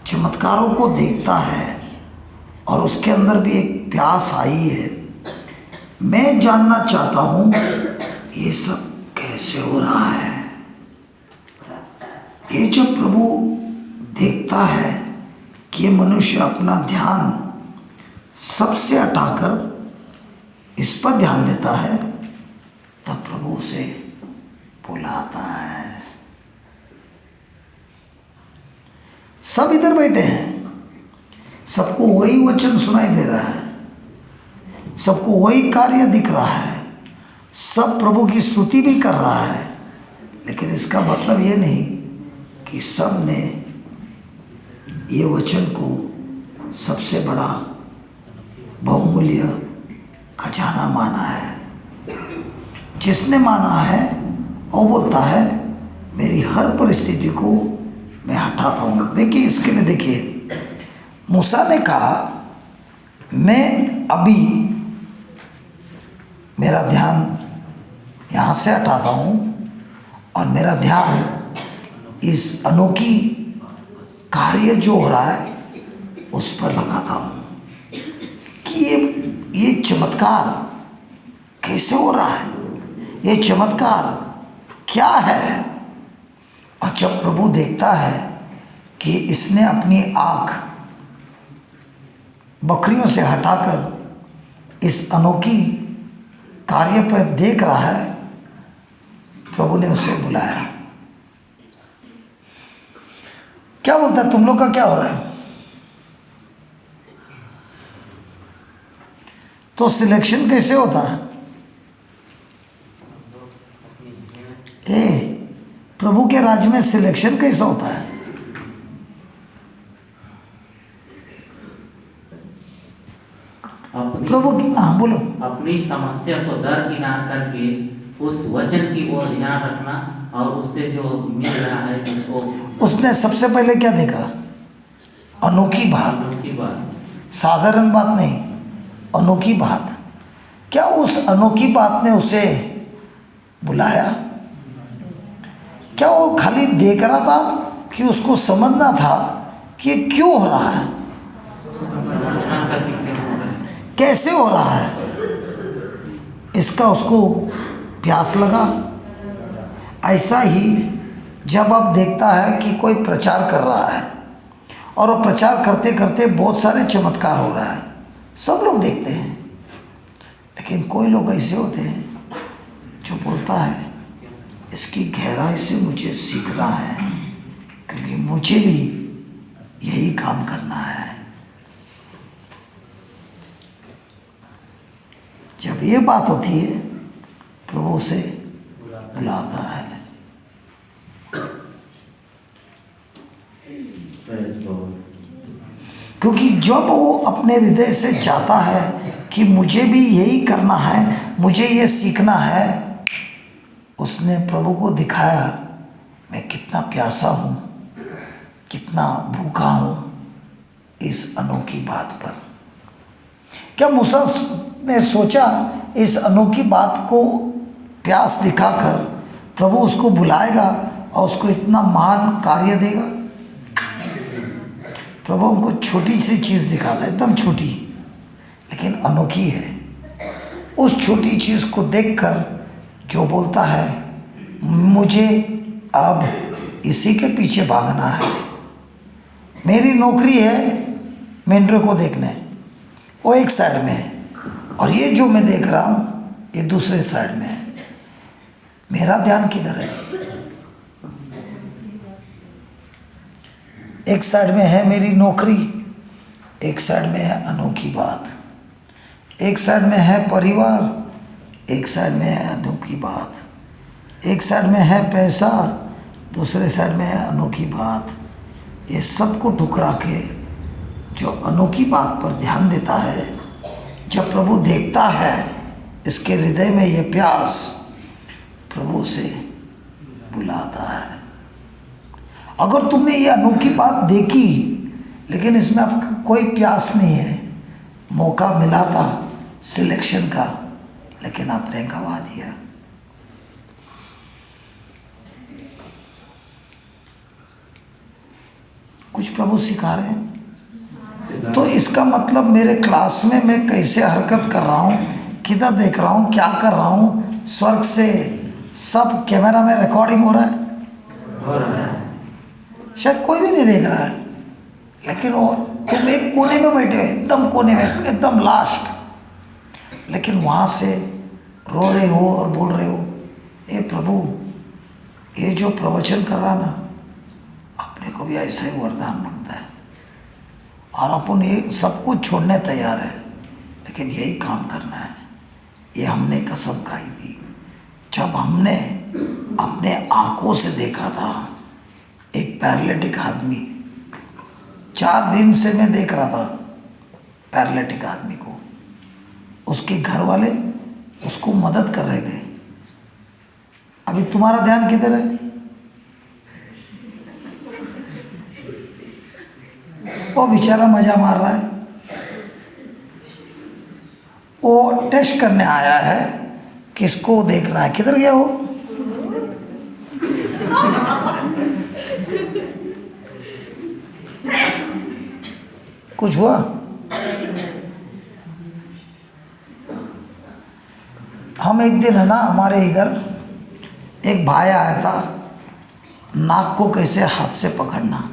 चमत्कारों को देखता है और उसके अंदर भी एक प्यास आई है। मैं जानना चाहता हूँ ये सब कैसे हो रहा है। ये जब प्रभु देखता है कि ये मनुष्य अपना ध्यान सबसे हटाकर इस पर ध्यान देता है, तब प्रभु उसे बुलाता है। सब इधर बैठे हैं, सबको वही वचन सुनाई दे रहा है, सबको वही कार्य दिख रहा है, सब प्रभु की स्तुति भी कर रहा है, लेकिन इसका मतलब ये नहीं कि सब ने ये वचन को सबसे बड़ा बहुमूल्य खजाना माना है। जिसने माना है वो बोलता है मेरी हर परिस्थिति को मैं हटाता हूँ। देखिए इसके लिए देखिए, मूसा ने कहा मैं अभी मेरा ध्यान यहाँ से हटाता हूँ और मेरा ध्यान इस अनोखी कार्य जो हो रहा है उस पर लगाता हूँ कि ये चमत्कार कैसे हो रहा है, ये चमत्कार क्या है। और जब प्रभु देखता है कि इसने अपनी आँख बकरियों से हटाकर इस अनोखी कार्य पर देख रहा है, प्रभु ने उसे बुलाया। क्या बोलता है, तुम लोग का क्या हो रहा है? तो सिलेक्शन कैसे होता है? प्रभु के राज्य में सिलेक्शन कैसे होता है? प्रभु की, हाँ बोलो। अपनी समस्या को दरकिनार करके उस वचन की ओर ध्यान रखना और उससे जो मिल रहा है उसको। उसने सबसे पहले क्या देखा? अनोखी बात। अनोखी बात, साधारण बात नहीं, अनोखी बात। क्या उस अनोखी बात ने उसे बुलाया? क्या वो खाली देख रहा था कि उसको समझना था कि क्यों हो रहा है, कैसे हो रहा है? इसका उसको प्यास लगा। ऐसा ही जब अब देखता है कि कोई प्रचार कर रहा है और वो प्रचार करते करते बहुत सारे चमत्कार हो रहा है, सब लोग देखते हैं, लेकिन कोई लोग ऐसे होते हैं जो बोलता है इसकी गहराई से मुझे सीखना है, क्योंकि मुझे भी यही काम करना है। जब ये बात होती है, प्रभु उसे बुलाता है। क्योंकि जब वो अपने हृदय से चाहता है कि मुझे भी यही करना है, मुझे ये सीखना है, उसने प्रभु को दिखाया मैं कितना प्यासा हूँ, कितना भूखा हूँ इस अनोखी बात पर। क्या मूसा ने सोचा इस अनोखी बात को प्यास दिखाकर प्रभु उसको बुलाएगा और उसको इतना महान कार्य देगा? प्रभु हमको छोटी सी चीज़ दिखाता है, एकदम छोटी लेकिन अनोखी है। उस छोटी चीज़ को देखकर जो बोलता है मुझे अब इसी के पीछे भागना है। मेरी नौकरी है मेंढरों को देखने, वो एक साइड में है, और ये जो मैं देख रहा हूँ ये दूसरे साइड में है। मेरा ध्यान किधर है? एक साइड में है मेरी नौकरी, एक साइड में है अनोखी बात, एक साइड में है परिवार, एक साइड में है अनोखी बात, एक साइड में है पैसा, दूसरे साइड में है अनोखी बात। ये सबको ठुकरा के जो अनोखी बात पर ध्यान देता है, जब प्रभु देखता है इसके हृदय में ये प्यास, प्रभु उसे बुलाता है। अगर तुमने ये अनोखी बात देखी लेकिन इसमें आपका कोई प्यास नहीं है, मौका मिला था सिलेक्शन का लेकिन आपने गंवा दिया। कुछ प्रभु सिखा रहे हैं। तो इसका मतलब मेरे क्लास में मैं कैसे हरकत कर रहा हूँ, किधर देख रहा हूँ, क्या कर रहा हूँ, स्वर्ग से सब कैमरा में रिकॉर्डिंग हो रहा है। शायद कोई भी नहीं देख रहा है, लेकिन वो तुम एक कोने में बैठे हो, एकदम कोने में, एकदम लास्ट, लेकिन वहाँ से रो रहे हो और बोल रहे हो, ए प्रभु ये जो प्रवचन कर रहा ना, अपने को भी ऐसा ही वरदान मांगता है और अपन ये सब कुछ छोड़ने तैयार है, लेकिन यही काम करना है। ये हमने कसम खाई थी जब हमने अपने आँखों से देखा था एक पैरालिटिक आदमी। 4 दिन से मैं देख रहा था पैरालिटिक आदमी को, उसके घर वाले उसको मदद कर रहे थे। अभी तुम्हारा ध्यान किधर है? वो बेचारा मजा मार रहा है, वो टेस्ट करने आया है, किसको देखना है। किधर गया वो? कुछ हुआ? हम एक दिन है ना, हमारे इधर एक भाई आया था, नाक को कैसे हाथ से पकड़ना।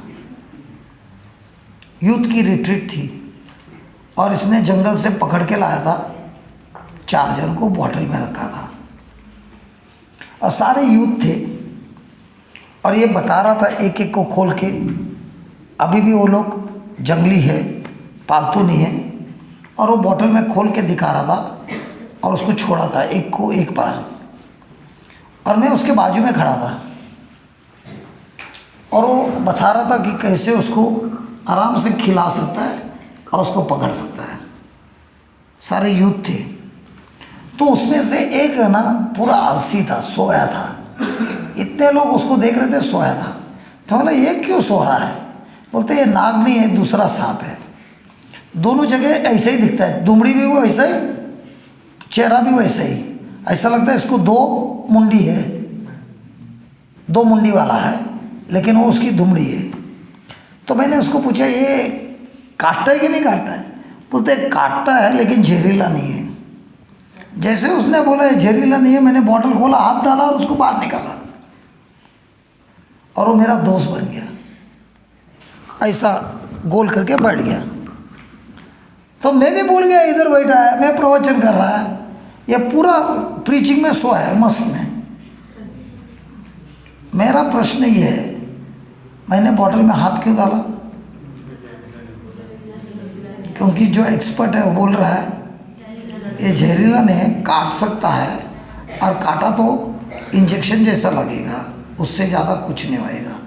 यूथ की रिट्रीट थी और इसने जंगल से पकड़ के लाया था 4 जन को, बॉटल में रखा था और सारे यूथ थे और ये बता रहा था एक एक को खोल के। अभी भी वो लोग जंगली है, पालतू नहीं है, और वो बॉटल में खोल के दिखा रहा था और उसको छोड़ा था एक को एक बार। और मैं उसके बाजू में खड़ा था और वो बता रहा था कि कैसे उसको आराम से खिला सकता है और उसको पकड़ सकता है। सारे यूथ थे। तो उसमें से एक है ना पूरा आलसी था, सोया था। इतने लोग उसको देख रहे थे, सोया था। तो बोला ये क्यों सो रहा है? बोलते ये नाग नहीं है, दूसरा सांप है। दोनों जगह ऐसे ही दिखता है, दुमड़ी भी वो ऐसा ही, चेहरा भी वैसा ही। ऐसा लगता है इसको 2 मुंडी है, 2 मुंडी वाला है, लेकिन वो उसकी दुमड़ी है। तो मैंने उसको पूछा ये काटता है कि नहीं काटता है? बोलते काटता है लेकिन जहरीला नहीं है। जैसे उसने बोला ये जहरीला नहीं है, मैंने बॉटल खोला, हाथ डाला और उसको बाहर निकाला और वो मेरा दोस्त बन गया। ऐसा गोल करके बैठ गया। तो मैं भी भूल गया, इधर बैठा है, मैं प्रवचन कर रहा है, ये पूरा प्रीचिंग में सोया है मस्त में। मेरा प्रश्न ये है, मैंने बॉटल में हाथ क्यों डाला? क्योंकि जो एक्सपर्ट है वो बोल रहा है ये जहरीला नहीं है, काट सकता है, और काटा तो इंजेक्शन जैसा लगेगा, उससे ज़्यादा कुछ नहीं होएगा।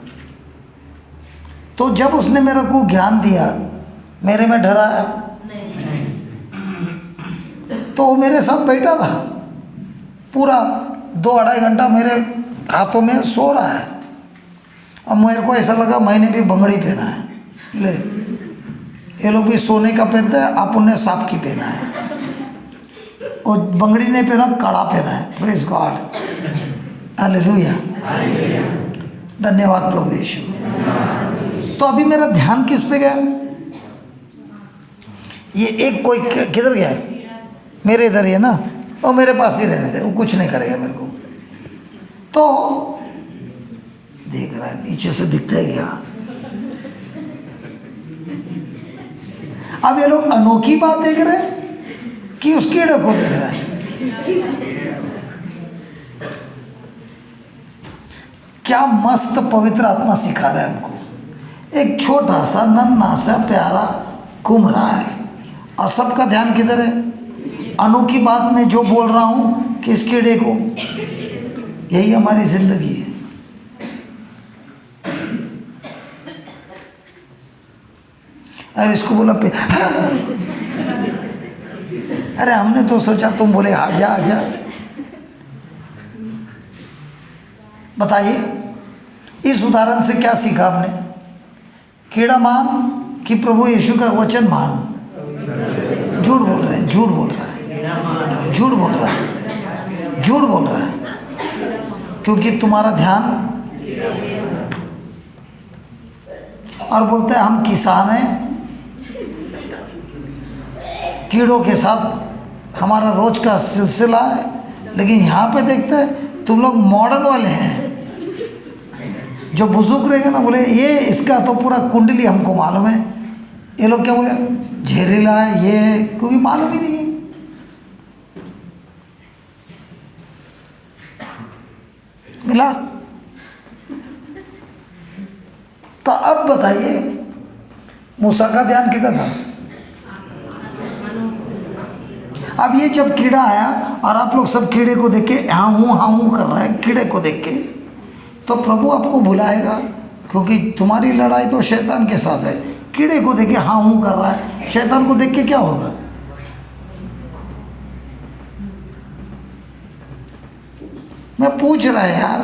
तो जब उसने मेरे को ज्ञान दिया, मेरे में डराया, तो वो मेरे साथ बैठा था पूरा 2-2.5 घंटा मेरे हाथों में सो रहा है। अब मेरे को ऐसा लगा मैंने भी बंगड़ी पहना है, ले ये लोग भी सोने का पहनते हैं, आप उन्हें सांप की पहना है, और बंगड़ी नहीं पहना, कड़ा पहना है। प्रेज गॉड, हालेलुया, धन्यवाद प्रभु यीशु। तो अभी मेरा ध्यान किस पे गया? ये एक कोई किधर गया? मेरे इधर ही है ना, और मेरे पास ही रहने दे, वो कुछ नहीं करेगा मेरे को। तो देख रहा है नीचे से दिखता है क्या? अब ये लोग अनोखी बात देख रहे हैं कि उस कीड़े को देख रहा है? क्या मस्त पवित्र आत्मा सिखा रहा है हमको। एक छोटा सा नन्हा सा प्यारा घूम रहा है और सबका ध्यान किधर है? अनोखी बात में जो बोल रहा हूँ कि इस कीड़े को। यही हमारी जिंदगी है। अरे इसको बोला पे अरे हमने तो सोचा तुम बोले आजा आजा। बताइए इस उदाहरण से क्या सीखा हमने? कीड़ा मान कि प्रभु यीशु का वचन मान? झूठ बोल रहे हैं, झूठ बोल रहा है, झूठ बोल रहा है, झूठ बोल रहा है, क्योंकि तुम्हारा ध्यान। और बोलते हैं हम किसान हैं, कीड़ों के साथ हमारा रोज का सिलसिला है। लेकिन यहाँ पे देखते हैं तुम लोग मॉडर्न वाले हैं। जो बुजुर्ग रहेगा ना बोले ये इसका तो पूरा कुंडली हमको मालूम है। ये लोग क्या बोले जहरीला है, ये कोई मालूम ही नहीं है। मिला? तो अब बताइए मूसा का ध्यान किधर था? अब ये जब कीड़ा आया और आप लोग सब कीड़े को देख के हाँ हूँ कर रहे हैं, कीड़े को देख के, तो प्रभु आपको बुलाएगा, क्योंकि तुम्हारी लड़ाई तो शैतान के साथ है। कीड़े को देख के हाँ हूँ कर रहा है, शैतान को देख के क्या होगा? मैं पूछ रहा है यार,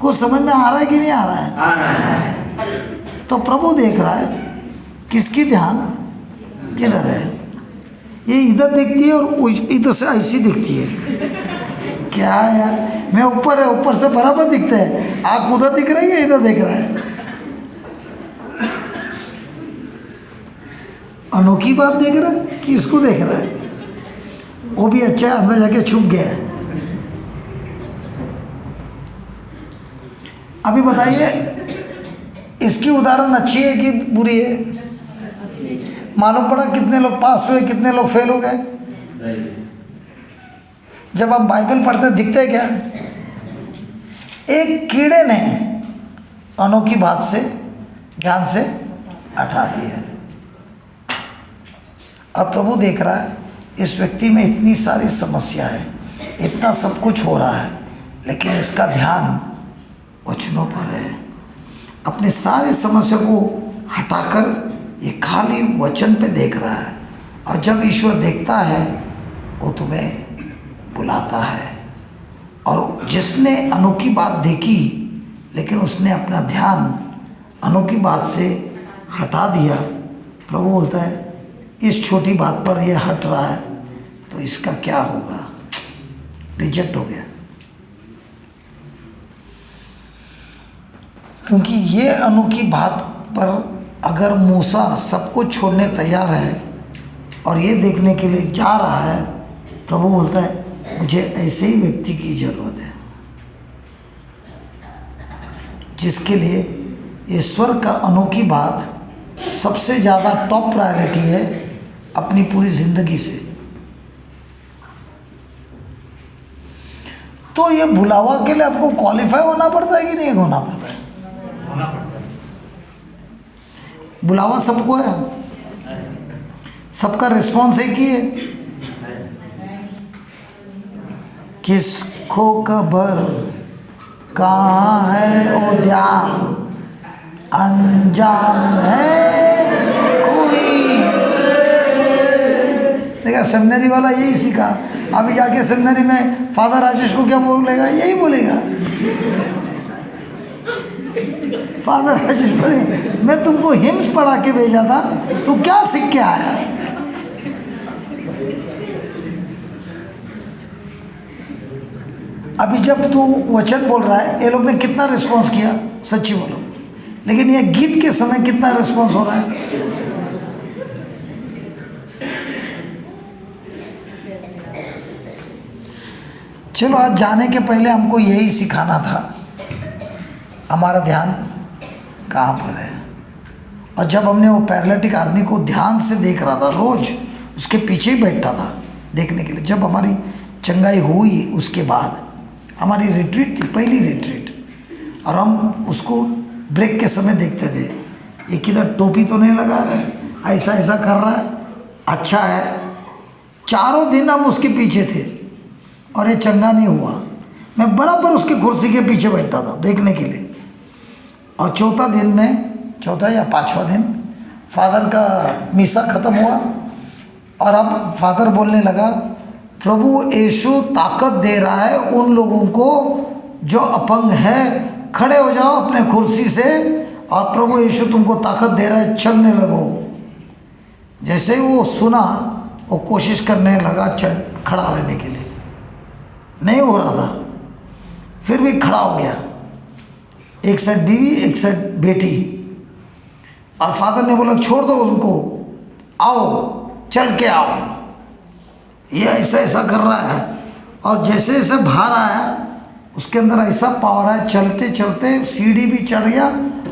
कुछ समझ में आ रहा है कि नहीं आ रहा है? आ रहा है। तो प्रभु देख रहा है किसकी ध्यान किधर है। ये इधर दिखती है और इधर से ऐसी दिखती है। क्या यार, मैं ऊपर है, ऊपर से बराबर दिखता है। आँख उधर दिख रही है, इधर देख रहा है। अनोखी बात देख रहा है कि इसको देख रहा है? वो भी अच्छा है, अंदर जाके छुप गया है। अभी बताइए, इसकी उदाहरण अच्छी है कि बुरी है? मालूम पड़ा कितने लोग पास हुए, कितने लोग फेल हो गए। जब आप बाइबल पढ़ते दिखते क्या? एक कीड़े ने अनोखी बात से ध्यान से हटा दिया, और प्रभु देख रहा है इस व्यक्ति में इतनी सारी समस्या है, इतना सब कुछ हो रहा है, लेकिन इसका ध्यान वचनों पर है। अपने सारी समस्या को हटाकर ये खाली वचन पे देख रहा है, और जब ईश्वर देखता है वो तुम्हें बुलाता है। और जिसने अनोखी बात देखी लेकिन उसने अपना ध्यान अनोखी बात से हटा दिया, प्रभु बोलता है इस छोटी बात पर यह हट रहा है तो इसका क्या होगा? रिजेक्ट हो गया। क्योंकि ये अनोखी बात पर अगर मूसा सब कुछ छोड़ने तैयार है और ये देखने के लिए जा रहा है, प्रभु बोलता है मुझे ऐसे ही व्यक्ति की ज़रूरत है जिसके लिए ईश्वर का अनोखी बात सबसे ज़्यादा टॉप प्रायोरिटी है अपनी पूरी ज़िंदगी से। तो ये बुलावा के लिए आपको क्वालिफाई होना पड़ता है कि नहीं होना पड़ता है? बुलावा सबको है, सबका रिस्पॉन्स एक ही है। किसको खबर कहाँ है ओ ध्यान, अनजान है कोई। देखा, सेमिनरी वाला यही सीखा। अभी जाके सेमिनरी में फादर राजेश को क्या बोलेगा? यही बोलेगा। फादर राजेश बोले मैं तुमको हिम्स पढ़ा के भेजा था, तू क्या सीख के आया? अभी जब तू वचन बोल रहा है, ये लोग ने कितना रिस्पॉन्स किया? सच्ची बोलो, लेकिन ये गीत के समय कितना रिस्पॉन्स हो रहा है? चलो, आज जाने के पहले हमको यही सिखाना था, हमारा ध्यान कहाँ पर है। और जब हमने वो पैरालिटिक आदमी को ध्यान से देख रहा था, रोज उसके पीछे ही बैठता था देखने के लिए। जब हमारी चंगाई हुई उसके बाद हमारी रिट्रीट थी, पहली रिट्रीट, और हम उसको ब्रेक के समय देखते थे, ये किधर टोपी तो नहीं लगा रहा है, ऐसा ऐसा कर रहा है, अच्छा है। चारों दिन हम उसके पीछे थे और ये चंगा नहीं हुआ। मैं बराबर उसकी कुर्सी के पीछे बैठता था देखने के लिए। और चौथा दिन में, चौथा या पांचवा दिन, फादर का मिसा ख़त्म हुआ और अब फादर बोलने लगा प्रभु यीशु ताकत दे रहा है उन लोगों को जो अपंग है, खड़े हो जाओ अपने कुर्सी से और प्रभु यीशु तुमको ताकत दे रहा है, चलने लगो। जैसे ही वो सुना, वो कोशिश करने लगा खड़ा रहने के लिए, नहीं हो रहा था, फिर भी खड़ा हो गया। एक साइड बीवी, एक साइड बेटी, और फादर ने बोला छोड़ दो उनको, आओ चल के आओ। ये ऐसा ऐसा कर रहा है और जैसे जैसे बाहर आया उसके अंदर ऐसा पावर है, चलते चलते सीढ़ी भी चढ़ गया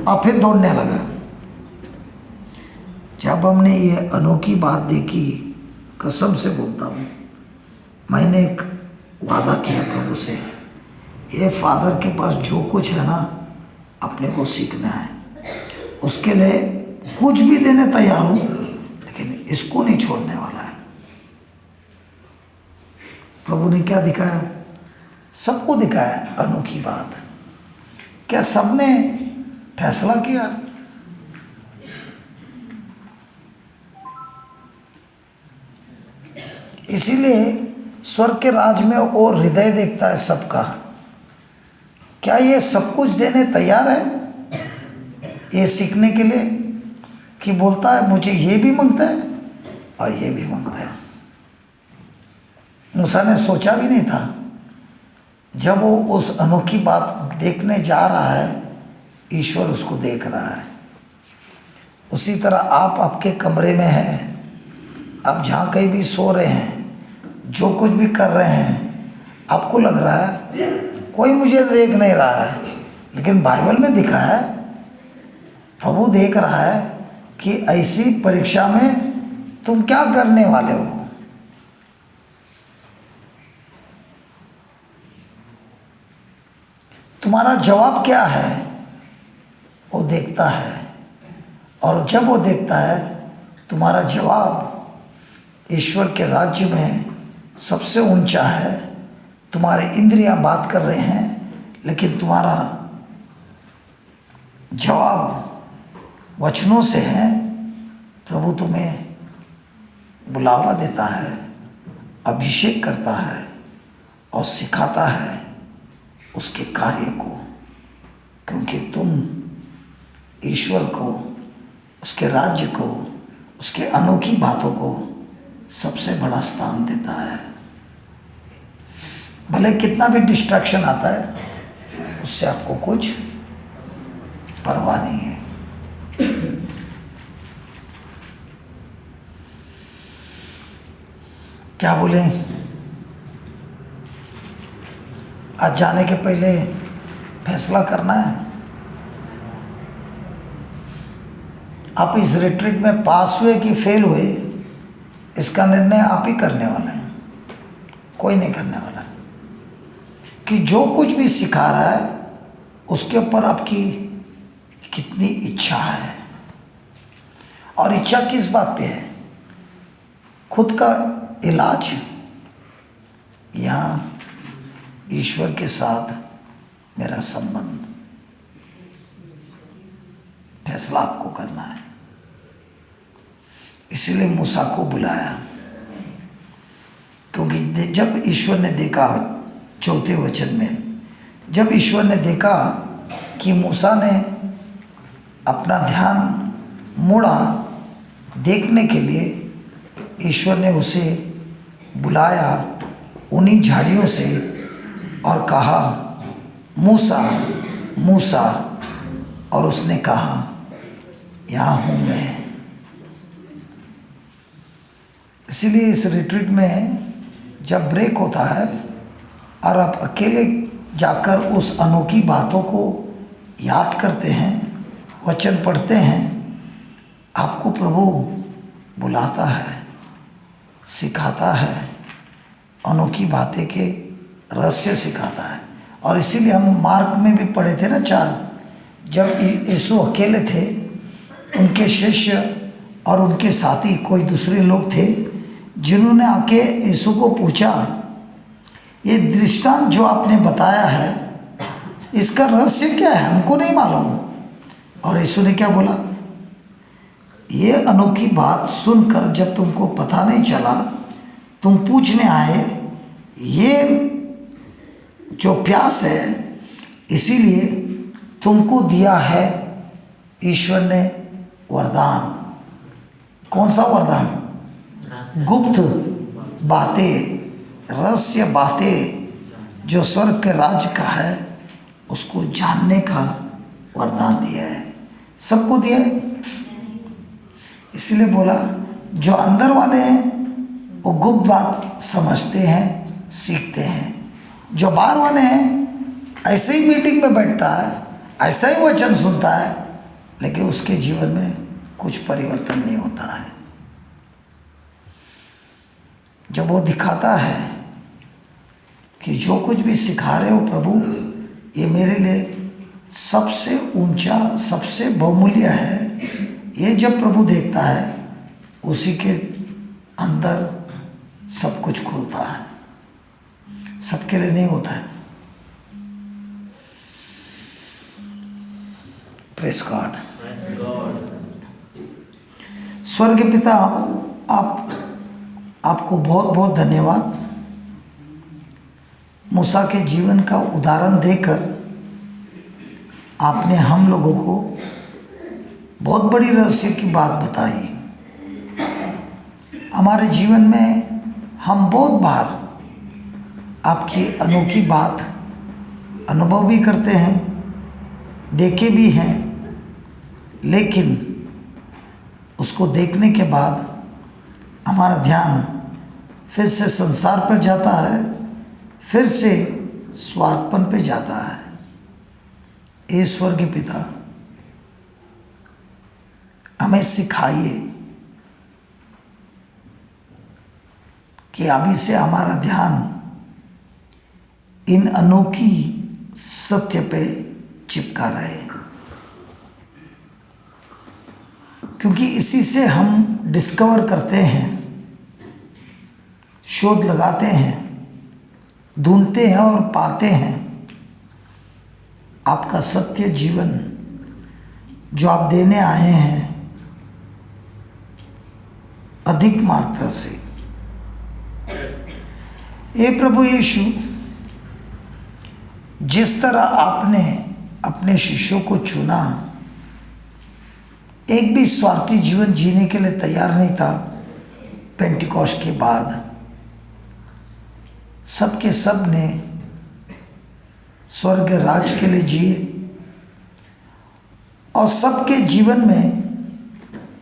और फिर दौड़ने लगा। जब हमने ये अनोखी बात देखी, कसम से बोलता हूँ, मैंने एक वादा किया प्रभु से, ये फादर के पास जो कुछ है ना, अपने को सीखना है, उसके लिए कुछ भी देने तैयार हूँ, लेकिन इसको नहीं छोड़ने वाला है। प्रभु ने क्या दिखाया? सबको दिखाया अनोखी बात। क्या सबने फैसला किया? इसीलिए स्वर्ग के राज में और हृदय देखता है सबका। क्या ये सब कुछ देने तैयार है ये सीखने के लिए, कि बोलता है मुझे ये भी मांगता है और ये भी मांगता है? मूसा ने सोचा भी नहीं था, जब वो उस अनोखी बात देखने जा रहा है, ईश्वर उसको देख रहा है। उसी तरह आप आपके कमरे में हैं, आप जहाँ कहीं भी सो रहे हैं, जो कुछ भी कर रहे हैं, आपको लग रहा है कोई मुझे देख नहीं रहा है, लेकिन बाइबल में दिखा है, प्रभु देख रहा है कि ऐसी परीक्षा में तुम क्या करने वाले हो। तुम्हारा जवाब क्या है वो देखता है, और जब वो देखता है तुम्हारा जवाब ईश्वर के राज्य में सबसे ऊंचा है, तुम्हारे इंद्रियां बात कर रहे हैं लेकिन तुम्हारा जवाब वचनों से है, प्रभु तुम्हें बुलावा देता है, अभिषेक करता है और सिखाता है उसके कार्य को, क्योंकि तुम ईश्वर को, उसके राज्य को, उसके अनोखी बातों को सबसे बड़ा स्थान देता है। भले कितना भी डिस्ट्रैक्शन आता है उससे आपको कुछ परवाह नहीं है। क्या बोले, आज जाने के पहले फैसला करना है। आप इस रिट्रीट में पास हुए कि फेल हुए, इसका निर्णय आप ही करने वाले हैं, कोई नहीं करने वाला है। कि जो कुछ भी सिखा रहा है उसके ऊपर आपकी कितनी इच्छा है, और इच्छा किस बात पे है, खुद का इलाज या ईश्वर के साथ मेरा संबंध। फैसला आपको करना है। इसीलिए मूसा को बुलाया, क्योंकि जब ईश्वर ने देखा, चौथे वचन में जब ईश्वर ने देखा कि मूसा ने अपना ध्यान मोड़ा देखने के लिए, ईश्वर ने उसे बुलाया उन्हीं झाड़ियों से और कहा, मूसा मूसा, और उसने कहा, यहाँ हूँ मैं। इसीलिए इस रिट्रीट में जब ब्रेक होता है और आप अकेले जाकर उस अनोखी बातों को याद करते हैं, वचन पढ़ते हैं, आपको प्रभु बुलाता है, सिखाता है, अनोखी बातें के रहस्य सिखाता है। और इसीलिए हम मार्क में भी पढ़े थे ना 4, जब यीशु अकेले थे, उनके शिष्य और उनके साथी कोई दूसरे लोग थे जिन्होंने आके यीशु को पूछा, ये दृष्टांत जो आपने बताया है इसका रहस्य क्या है, हमको नहीं मालूम। और यीशु ने क्या बोला, ये अनोखी बात सुनकर जब तुमको पता नहीं चला, तुम पूछने आए, ये जो प्यास है इसीलिए तुमको दिया है ईश्वर ने वरदान। कौन सा वरदान? गुप्त बातें, रहस्य बातें जो स्वर्ग के राज्य का है उसको जानने का वरदान दिया है, सबको दिया है। इसलिए बोला जो अंदर वाले हैं वो गुप्त बात समझते हैं, सीखते हैं। जो बाहर वाले हैं ऐसे ही मीटिंग में बैठता है, ऐसा ही वचन सुनता है, लेकिन उसके जीवन में कुछ परिवर्तन नहीं होता है। जब वो दिखाता है कि जो कुछ भी सिखा रहे हो प्रभु, ये मेरे लिए सबसे ऊंचा, सबसे बहुमूल्य है, ये जब प्रभु देखता है उसी के अंदर सब कुछ खुलता है। सबके लिए नहीं होता है। Praise God. स्वर्गीय पिता, आपको बहुत बहुत धन्यवाद। मूसा के जीवन का उदाहरण देकर आपने हम लोगों को बहुत बड़ी रहस्य की बात बताई। हमारे जीवन में हम बहुत बार आपकी अनोखी बात अनुभव भी करते हैं, देखे भी हैं, लेकिन उसको देखने के बाद हमारा ध्यान फिर से संसार पर जाता है, फिर से स्वार्थपन पे जाता है। ईश्वर के पिता हमें सिखाइए कि अभी से हमारा ध्यान इन अनोखी सत्य पे चिपका रहे, क्योंकि इसी से हम डिस्कवर करते हैं, शोध लगाते हैं, ढूंढते हैं और पाते हैं आपका सत्य जीवन जो आप देने आए हैं अधिक मात्रा से। हे प्रभु यीशु, जिस तरह आपने अपने शिष्यों को चुना, एक भी स्वार्थी जीवन जीने के लिए तैयार नहीं था। पेंटिकॉस्ट के बाद सबके सब ने स्वर्ग राज के लिए जिए और सबके जीवन में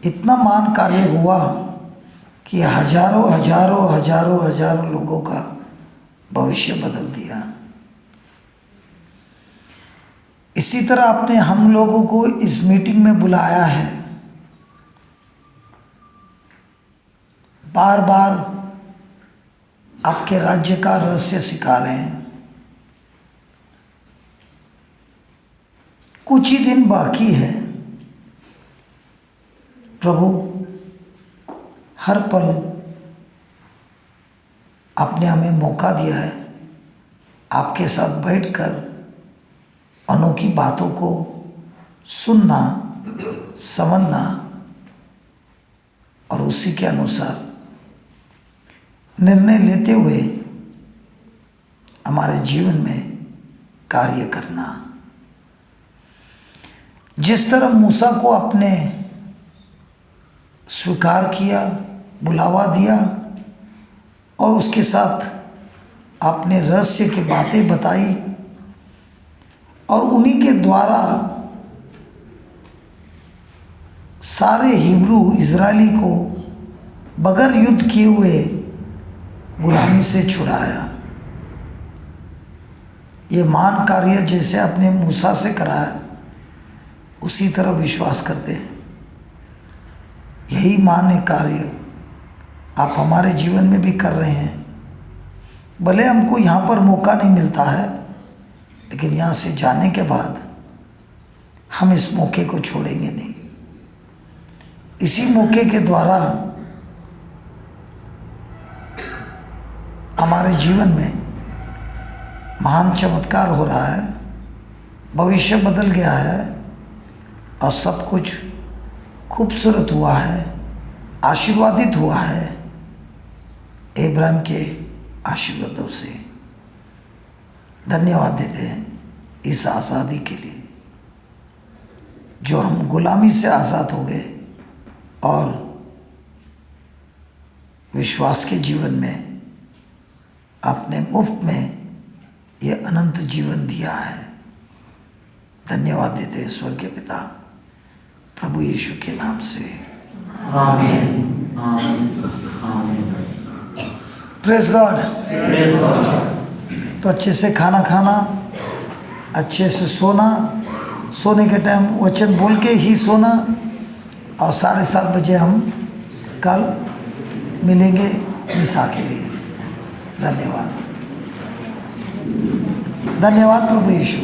इतना महान कार्य हुआ कि हजारों हजारों हजारों हजारों लोगों का भविष्य बदल दिया। इसी तरह आपने हम लोगों को इस मीटिंग में बुलाया है। बार बार आपके राज्य का रहस्य सिखा रहे हैं। कुछ ही दिन बाकी है प्रभु, हर पल आपने हमें मौका दिया है आपके साथ बैठकर अनोखी बातों को सुनना, समझना और उसी के अनुसार निर्णय लेते हुए हमारे जीवन में कार्य करना। जिस तरह मूसा को आपने स्वीकार किया, बुलावा दिया और उसके साथ आपने रहस्य की बातें बताई और उन्हीं के द्वारा सारे हिब्रू इजरायली को बगैर युद्ध किए हुए गुलामी से छुड़ाया। ये महान कार्य जैसे आपने मूसा से कराया, उसी तरह विश्वास करते हैं यही महान कार्य आप हमारे जीवन में भी कर रहे हैं। भले हमको यहाँ पर मौका नहीं मिलता है, लेकिन यहाँ से जाने के बाद हम इस मौके को छोड़ेंगे नहीं। इसी मौके के द्वारा हमारे जीवन में महान चमत्कार हो रहा है, भविष्य बदल गया है और सब कुछ खूबसूरत हुआ है, आशीर्वादित हुआ है इब्राहिम के आशीर्वादों से। धन्यवाद देते हैं इस आज़ादी के लिए जो हम गुलामी से आज़ाद हो गए और विश्वास के जीवन में आपने मुफ्त में ये अनंत जीवन दिया है। धन्यवाद देते हैं स्वर्गीय पिता, प्रभु यीशु के नाम से आमीन। Praise God. तो अच्छे से खाना खाना, अच्छे से सोना, सोने के टाइम वचन बोल के ही सोना और 7:30 बजे हम कल मिलेंगे मिसा के लिए। धन्यवाद, धन्यवाद प्रभु यीशु।